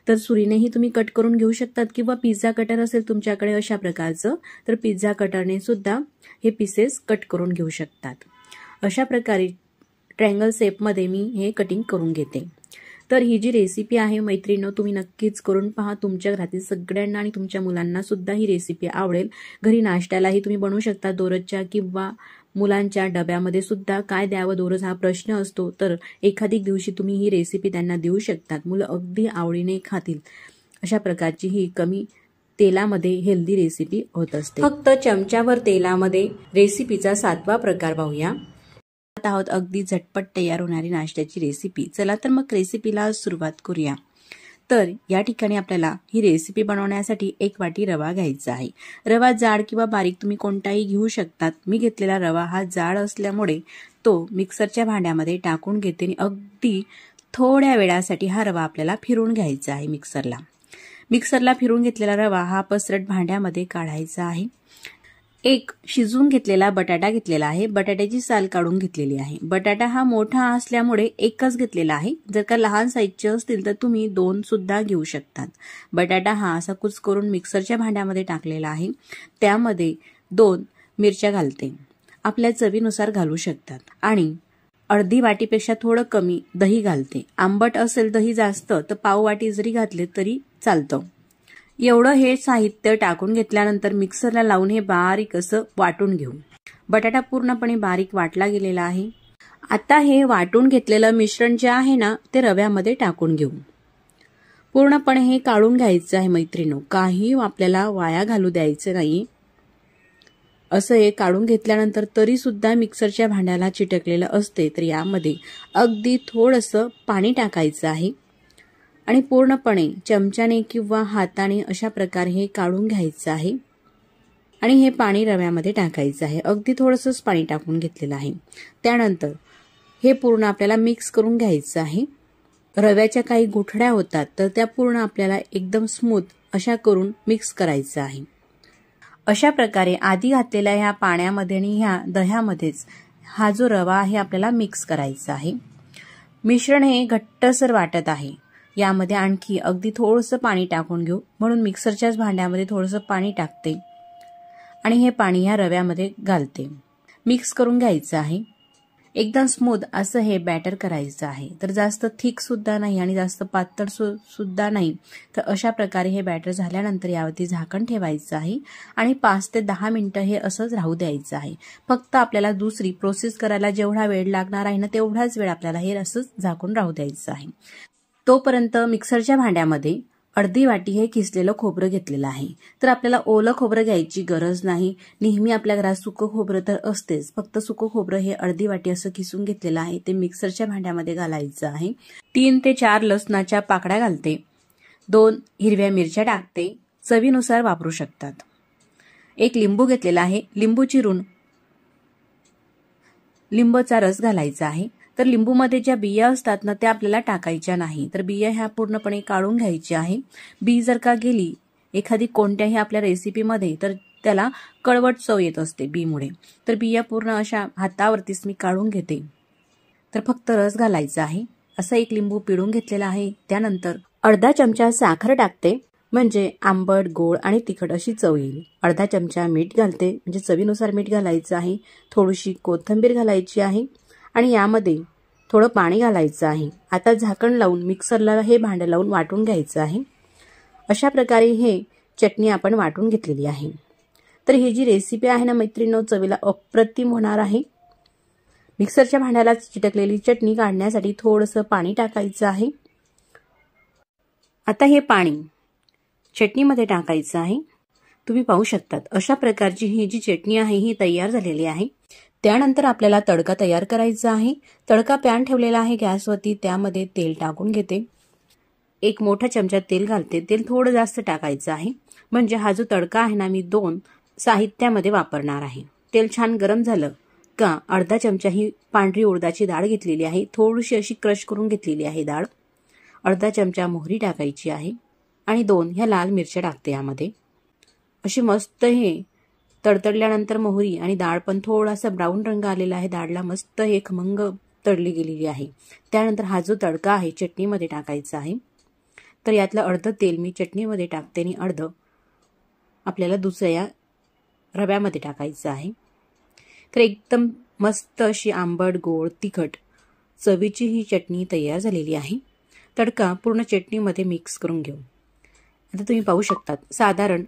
तर सुरीनेही तुम्ही कट करून घेऊ शकतात किंवा पिझ्झा कटर असेल तुमच्याकडे अशा प्रकारचं तर पिझ्झा कटरने सुद्धा हे पीसेस कट करून घेऊ शकतात. अशा प्रकारे ट्रायंगल शेपमध्ये मी हे कटिंग करून घेते. तर ही जी रेसिपी आहे मैत्रिणींनो तुम्ही नक्कीच करून पहा. तुमच्या घरातील सगळ्यांना आणि तुमच्या मुलांना सुद्धा ही रेसिपी आवडेल. घरी नाश्त्यालाही तुम्ही बनवू शकता दररोजच्या किंवा मुलांच्या डब्यामध्ये सुद्धा काय द्यावं दररोज हा प्रश्न असतो, तर एखादी दिवशी तुम्ही ही रेसिपी त्यांना देऊ शकतात. मुलं अगदी आवडीने खातील अशा प्रकारची ही कमी तेलामध्ये हेल्दी रेसिपी होत असते. फक्त चमच्यावर तेलामध्ये रेसिपीचा 7वा प्रकार पाहूया. आहोत अगदी झटपट तयार होणारी नाश्त्याची रेसिपी. चला तर मग रेसिपीला सुरुवात करूया. तर या ठिकाणी आपल्याला ही रेसिपी बनवण्यासाठी 1 वाटी रवा घ्यायचा आहे. रवा जाड किंवा बारीक तुम्ही कोणताही घेऊ शकतात. मी घेतलेला रवा हा जाड असल्यामुळे तो मिक्सरच्या भांड्यामध्ये टाकून घेते आणि अगदी थोड्या वेळासाठी हा रवा आपल्याला फिरवून घ्यायचा आहे मिक्सरला. मिक्सरला फिरून घेतलेला रवा हा पसरट भांड्यामध्ये काढायचा आहे। एक शिजवून घेतलेला बटाटा घेतलेला आहे, बटाट्याची साल काढून घेतलेली आहे। बटाटा हा मोठा असल्यामुळे एकच घेतलेला आहे, जर का लहान साईजचे असतील तर तुम्ही 2 सुद्धा घेऊ शकतात। बटाटा हा असा कुच करून मिक्सरच्या भांड्यामध्ये टाकलेला आहे, त्यामध्ये 2 मिरच्या घालते, आपल्या चवीनुसार घालू शकतात आणि अर्धी वाटीपेक्षा थोडं कमी दही घालते। आंबट असेल दही जास्त तर पाव वाटी जरी घातले तरी चालतं। एवढं हे साहित्य टाकून घेतल्यानंतर मिक्सरला लावून हे बारीक असं वाटून घेऊ। बटाटा पूर्णपणे बारीक वाटला गेलेला आहे। आता हे वाटून घेतलेलं मिश्रण जे आहे ना ते रव्यामध्ये टाकून घेऊ। पूर्णपणे हे काढून घ्यायचं आहे मैत्रिणो, काही आपल्याला वाया घालू द्यायचं नाही। असं हे काढून घेतल्यानंतर तरी सुद्धा मिक्सरच्या भांड्याला चिटकलेलं असते, तर यामध्ये अगदी थोडंसं पाणी टाकायचं आहे आणि पूर्णपणे चमच्याने किंवा हाताने अशा प्रकारे हे काढून घ्यायचं आहे आणि हे पाणी रव्यामध्ये टाकायचं आहे। अगदी थोडंसंच पाणी टाकून घेतलेलं आहे। त्यानंतर हे पूर्ण आपल्याला मिक्स करून घ्यायचं आहे। रव्याच्या काही गुठळ्या होतात तर त्या पूर्ण आपल्याला एकदम स्मूथ अशा करून मिक्स करायचं आहे। अशा प्रकारे आधी घातलेल्या ह्या पाण्यामध्ये आणि ह्या दह्यामध्येच हा जो रवा आहे आपल्याला मिक्स करायचा आहे। मिश्रण हे घट्टसर वाटत आहे, यामध्ये आणखी अगदी थोडंसं पाणी टाकून घेऊ, म्हणून मिक्सरच्याच भांड्यामध्ये थोडंसं पाणी टाकते आणि हे पाणी ह्या रव्यामध्ये घालते। मिक्स करून घ्यायचं आहे। एकदम स्मूथ असं हे बॅटर करायचं आहे, तर जास्त थिक सुद्धा नाही आणि जास्त पातळ सुद्धा नाही। तर अशा प्रकारे हे बॅटर झाल्यानंतर यावरती झाकण ठेवायचं आहे आणि 5 ते 10 मिनिटं हे असंच राहू द्यायचं आहे। फक्त आपल्याला दुसरी प्रोसेस करायला जेवढा वेळ लागणार आहे ना तेवढाच वेळ आपल्याला हे असंच झाकून राहू द्यायचं आहे। तोपर्यंत मिक्सरच्या भांड्यामध्ये अर्धी वाटी हे किसलेलं खोबरं घेतलेलं आहे। तर आपल्याला ओलं खोबरं घ्यायची गरज नाही, नेहमी आपल्या घरात सुकं खोबरं तर असतेच, फक्त सुकं खोबरं हे अर्धी वाटी असं किसून घेतलेलं आहे, ते मिक्सरच्या भांड्यामध्ये घालायचं आहे। 3 ते 4 लसणाच्या पाकळ्या घालते, 2 हिरव्या मिरच्या टाकते, चवीनुसार वापरू शकतात। एक लिंबू घेतलेला आहे, लिंबू चिरून लिंबाचा रस घालायचा आहे। तर लिंबूमध्ये ज्या बिया असतात ना त्या आपल्याला टाकायच्या नाही, तर बिया ह्या पूर्णपणे काढून घ्यायच्या आहे। बी जर का गेली एखादी कोणत्याही आपल्या रेसिपीमध्ये तर त्याला कळवट चव येत असते बीमुळे, तर बिया पूर्ण अशा हातावरतीच मी काढून घेते। तर फक्त रस घालायचा आहे। असं एक लिंबू पिळून घेतलेला आहे। त्यानंतर अर्धा चमचा साखर टाकते, म्हणजे आंबट गोड आणि तिखट अशी चव येईल। अर्धा चमचा मीठ घालते, म्हणजे चवीनुसार मीठ घालायचं आहे। थोडीशी कोथिंबीर घालायची आहे आणि यामध्ये थोडं पाणी घालायचं आहे। आता झाकण लावून मिक्सरला हे भांडं लावून वाटून घ्यायचं आहे। अशा प्रकारे हे चटणी आपण वाटून घेतलेली आहे। तर ही जी रेसिपी आहे ना मैत्रिणींनो, चवीला अप्रतिम होणार आहे। मिक्सरच्या भांड्याला चिटकलेली चटणी काढण्यासाठी थोडंसं पाणी टाकायचं आहे। आता हे पाणी चटणीमध्ये टाकायचं आहे। तुम्ही पाहू शकतात अशा प्रकारची ही जी चटणी आहे ही तयार झालेली आहे। त्यानंतर आपल्याला तडका तयार करायचा आहे। तडका पॅन ठेवलेला आहे गॅसवरती, त्यामध्ये तेल टाकून घेते। एक मोठा चमचा तेल घालते, तेल थोडं जास्त टाकायचं आहे, म्हणजे हा जो तडका आहे ना मी 2 साहित्यामध्ये वापरणार आहे। तेल छान गरम झालं का अर्धा चमचा ही पांढरी उडदाची डाळ घेतलेली आहे, थोडीशी अशी क्रश करून घेतलेली आहे डाळ। अर्धा चमचा मोहरी टाकायची आहे आणि 2 ह्या लाल मिरच्या टाकते यामध्ये। अशी मस्त हे तडतडल्यानंतर मोहरी आणि डाळ पण थोडासा ब्राऊन रंग आलेला आहे, डाळला मस्त हे खमंग तळली गेलेली आहे। त्यानंतर हा जो तडका आहे चटणीमध्ये टाकायचा आहे। तर यातलं अर्ध तेल मी चटणीमध्ये टाकते आणि अर्ध आपल्याला दुसऱ्या रव्यामध्ये टाकायचं आहे। तर एकदम मस्त अशी आंबट गोड तिखट चवीची ही चटणी तयार झालेली आहे। तडका पूर्ण चटणीमध्ये मिक्स करून घेऊ। आता तुम्ही पाहू शकतात साधारण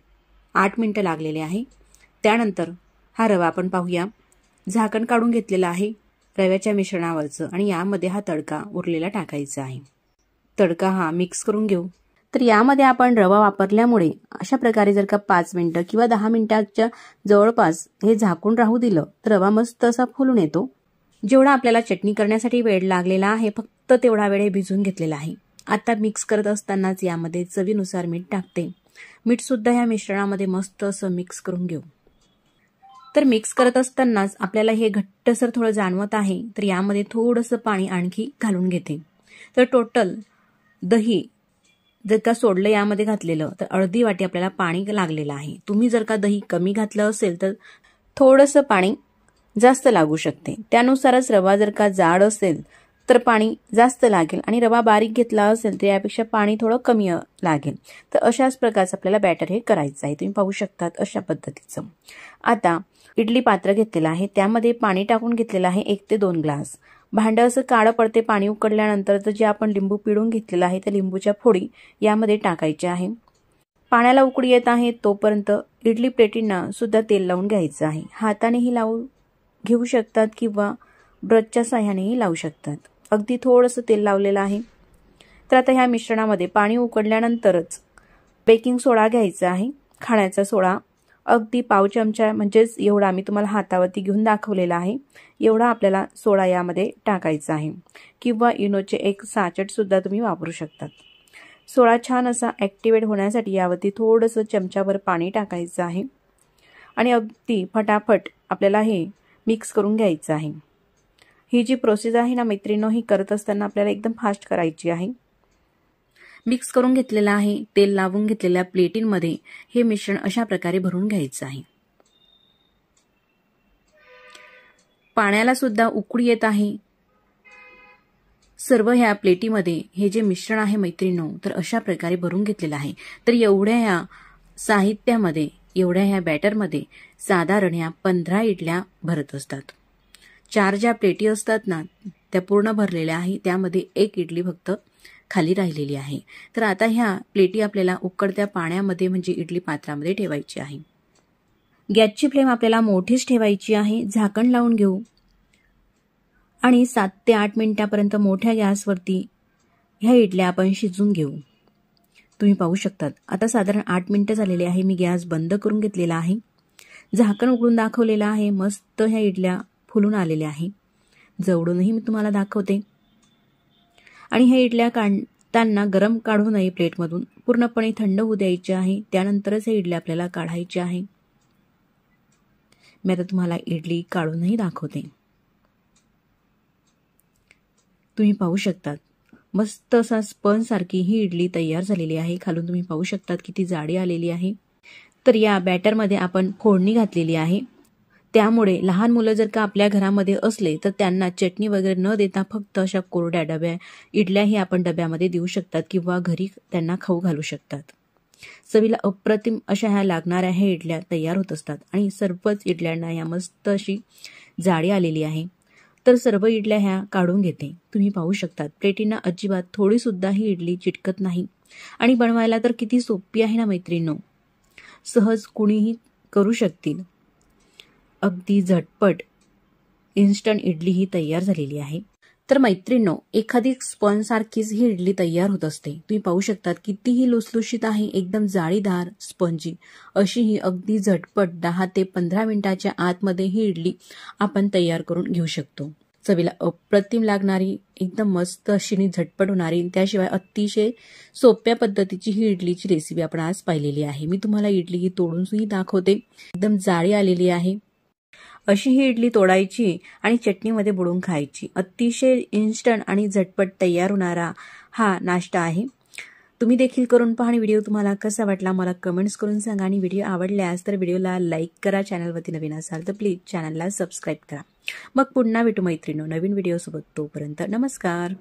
8 मिनिटं लागलेले आहे। त्यानंतर हा रवा आपण पाहूया। झाकण काढून घेतलेला आहे रव्याच्या मिश्रणावरचं आणि यामध्ये हा तडका उरलेला टाकायचा आहे। तडका हा मिक्स करून घेऊ। तर यामध्ये आपण रवा वापरल्यामुळे अशा प्रकारे जर का 5 मिनिटं किंवा 10 मिनिटांच्या जवळपास हे झाकून राहू दिलं तर रवा मस्त असा फुलून येतो। जेवढा आपल्याला चटणी करण्यासाठी वेळ लागलेला आहे फक्त तेवढा वेळ भिजून घेतलेला आहे। आता मिक्स करत असतानाच यामध्ये चवीनुसार मीठ टाकते। मीठ सुद्धा ह्या मिश्रणामध्ये मस्त असं मिक्स करून घेऊ। तर मिक्स करत असतानाच आपल्याला हे घट्टसर थोडं जाणवत आहे, तर यामध्ये थोडंसं पाणी आणखी घालून घेते। तर टोटल दही जर का सोडलं यामध्ये घातलेलं तर अर्धी वाटी आपल्याला पाणी लागलेलं आहे। तुम्ही जर का दही कमी घातलं असेल तर थोडंसं पाणी जास्त लागू शकते। त्यानुसारच रवा जर का जाड असेल तर पाणी जास्त लागेल आणि रवा बारीक घेतला असेल तर यापेक्षा पाणी थोडं कमी लागेल। तर अशाच प्रकारचं आपल्याला बॅटर हे करायचं आहे। तुम्ही पाहू शकतात अशा पद्धतीचं। आता इडली पात्र घेतलेलं आहे, त्यामध्ये पाणी टाकून घेतलेलं आहे 1 ते 2 ग्लास। भांडं असं काळं पडते पाणी उकळल्यानंतर तर जे आपण लिंबू पिळून घेतलेला आहे त्या लिंबूच्या फोडी यामध्ये टाकायच्या आहे। पाण्याला उकळी येत आहे तोपर्यंत इडली प्लेटींना सुद्धा तेल लावून घ्यायचं आहे। हातानेही लावून घेऊ शकतात किंवा ब्रशच्या सहाय्यानेही लावू शकतात। अगदी थोडंसं तेल लावलेलं आहे। तर आता ह्या मिश्रणामध्ये पाणी उकळल्यानंतरच बेकिंग सोडा घ्यायचा आहे, खाण्याचा सोडा अगदी पाव चमचा म्हणजेच एवढा मी तुम्हाला हातावरती घेऊन दाखवलेला आहे, एवढा आपल्याला सोडा यामध्ये टाकायचा आहे किंवा इनोचे एक साचेट सुद्धा तुम्ही वापरू शकतात। सोडा छान असा ॲक्टिवेट होण्यासाठी यावरती थोडंसं चमचाभर पाणी टाकायचं आहे आणि अगदी फटाफट आपल्याला हे मिक्स करून घ्यायचं आहे। ही जी प्रोसेस आहे ना मैत्रिणींनो, ही करत असताना आपल्याला एकदम फास्ट करायची आहे। मिक्स करून घेतलेलं आहे, तेल लावून घेतलेल्या प्लेटींमध्ये हे मिश्रण अशा प्रकारे भरून घ्यायचं आहे। पाण्याला सुद्धा उकळी येत आहे। सर्व ह्या प्लेटीमध्ये हे जे मिश्रण आहे मैत्रिणींनो तर अशा प्रकारे भरून घेतलेलं आहे। तर एवढ्या ह्या साहित्यामध्ये, एवढ्या ह्या बॅटरमध्ये साधारण ह्या 15 इडल्या भरत असतात। 4 ज्या प्लेटी असतात ना त्या पूर्ण भरलेल्या आहे, त्यामध्ये 1 इडली फक्त खाली राहिलेली आहे। तर आता ह्या प्लेटी आपल्याला उकळत्या पाण्यामध्ये म्हणजे इडली पात्रामध्ये ठेवायची आहे। गॅसची फ्लेम आपल्याला मोठीच ठेवायची आहे। झाकण लावून घेऊ आणि 7 ते 8 मिनिटापर्यंत मोठ्या गॅसवरती ह्या इडल्या आपण शिजवून घेऊ। तुम्ही पाहू शकतात आता साधारण 8 मिनिटं झालेली आहे। मी गॅस बंद करून घेतलेला आहे, झाकण उघडून दाखवलेलं आहे। मस्त ह्या इडल्या फुलून आलेल्या आहे। जवळूनही मी तुम्हाला दाखवते। आणि ह्या इडल्या काढताना गरम काढू नये प्लेटमधून, पूर्णपणे थंड होऊ द्यायचे आहे, त्यानंतरच हे इडल्या आपल्याला काढायचे आहे। मी आता तुम्हाला इडली काढूनही दाखवते। तुम्ही पाहू शकतात मस्त असा स्पंज सारखी ही इडली तयार झालेली आहे। खालून तुम्ही पाहू शकतात किती जाडी आलेली आहे। तर या बॅटरमध्ये आपण फोडणी घातलेली आहे, त्यामुळे लहान मुलं जर का आपल्या घरामध्ये असले तर त्यांना चटणी वगैरे न देता फक्त अशा कोरड्या डब्या इडल्याही आपण डब्यामध्ये देऊ शकतात किंवा घरी त्यांना खाऊ घालू शकतात। चवीला अप्रतिम अशा ह्या लागणाऱ्या ह्या इडल्या तयार होत असतात आणि सर्वच इडल्यांना या मस्त अशी जाडी आलेली आहे। तर सर्व इडल्या ह्या काढून घेते। तुम्ही पाहू शकतात प्लेटींना अजिबात थोडी सुद्धा ही इडली चिटकत नाही आणि बनवायला तर किती सोपी आहे ना मैत्रिणींनो, सहज कुणीही करू शकतील। अगदी झटपट इन्स्टंट इडली ही तयार झालेली आहे। तर मैत्रिणींनो एखादी स्पंज सारखीच ही इडली तयार होत असते। तुम्ही पाहू शकतात कितीही लुसलुशीत आहे, एकदम जाळीदार स्पंजी अशी ही अगदी झटपट 10 ते 15 मिनिटाच्या आतमध्ये ही इडली आपण तयार करून घेऊ शकतो। चवीला अप्रतिम लागणारी, एकदम मस्त अशी झटपट होणारी, त्याशिवाय अतिशय सोप्या पद्धतीची ही इडलीची रेसिपी आपण आज पाहिलेली आहे। मी तुम्हाला इडली ही तोडूनही दाखवते, एकदम जाळी आलेली आहे। अशी ही इडली तोडायची आणि चटणीमध्ये बुडवून खायची। अतिशय इन्स्टंट आणि झटपट तयार होणारा हा नाश्ता आहे। तुम्ही देखील करून पहा आणि व्हिडिओ तुम्हाला कसा वाटला मला कमेंट्स करून सांगा आणि व्हिडिओ आवडल्यास तर व्हिडिओला लाईक करा, चॅनलवरती नवीन असाल तर प्लीज चॅनलला सबस्क्राईब करा। मग पुन्हा भेटू मैत्रिणींनो नवीन व्हिडिओ सोबत, तोपर्यंत नमस्कार।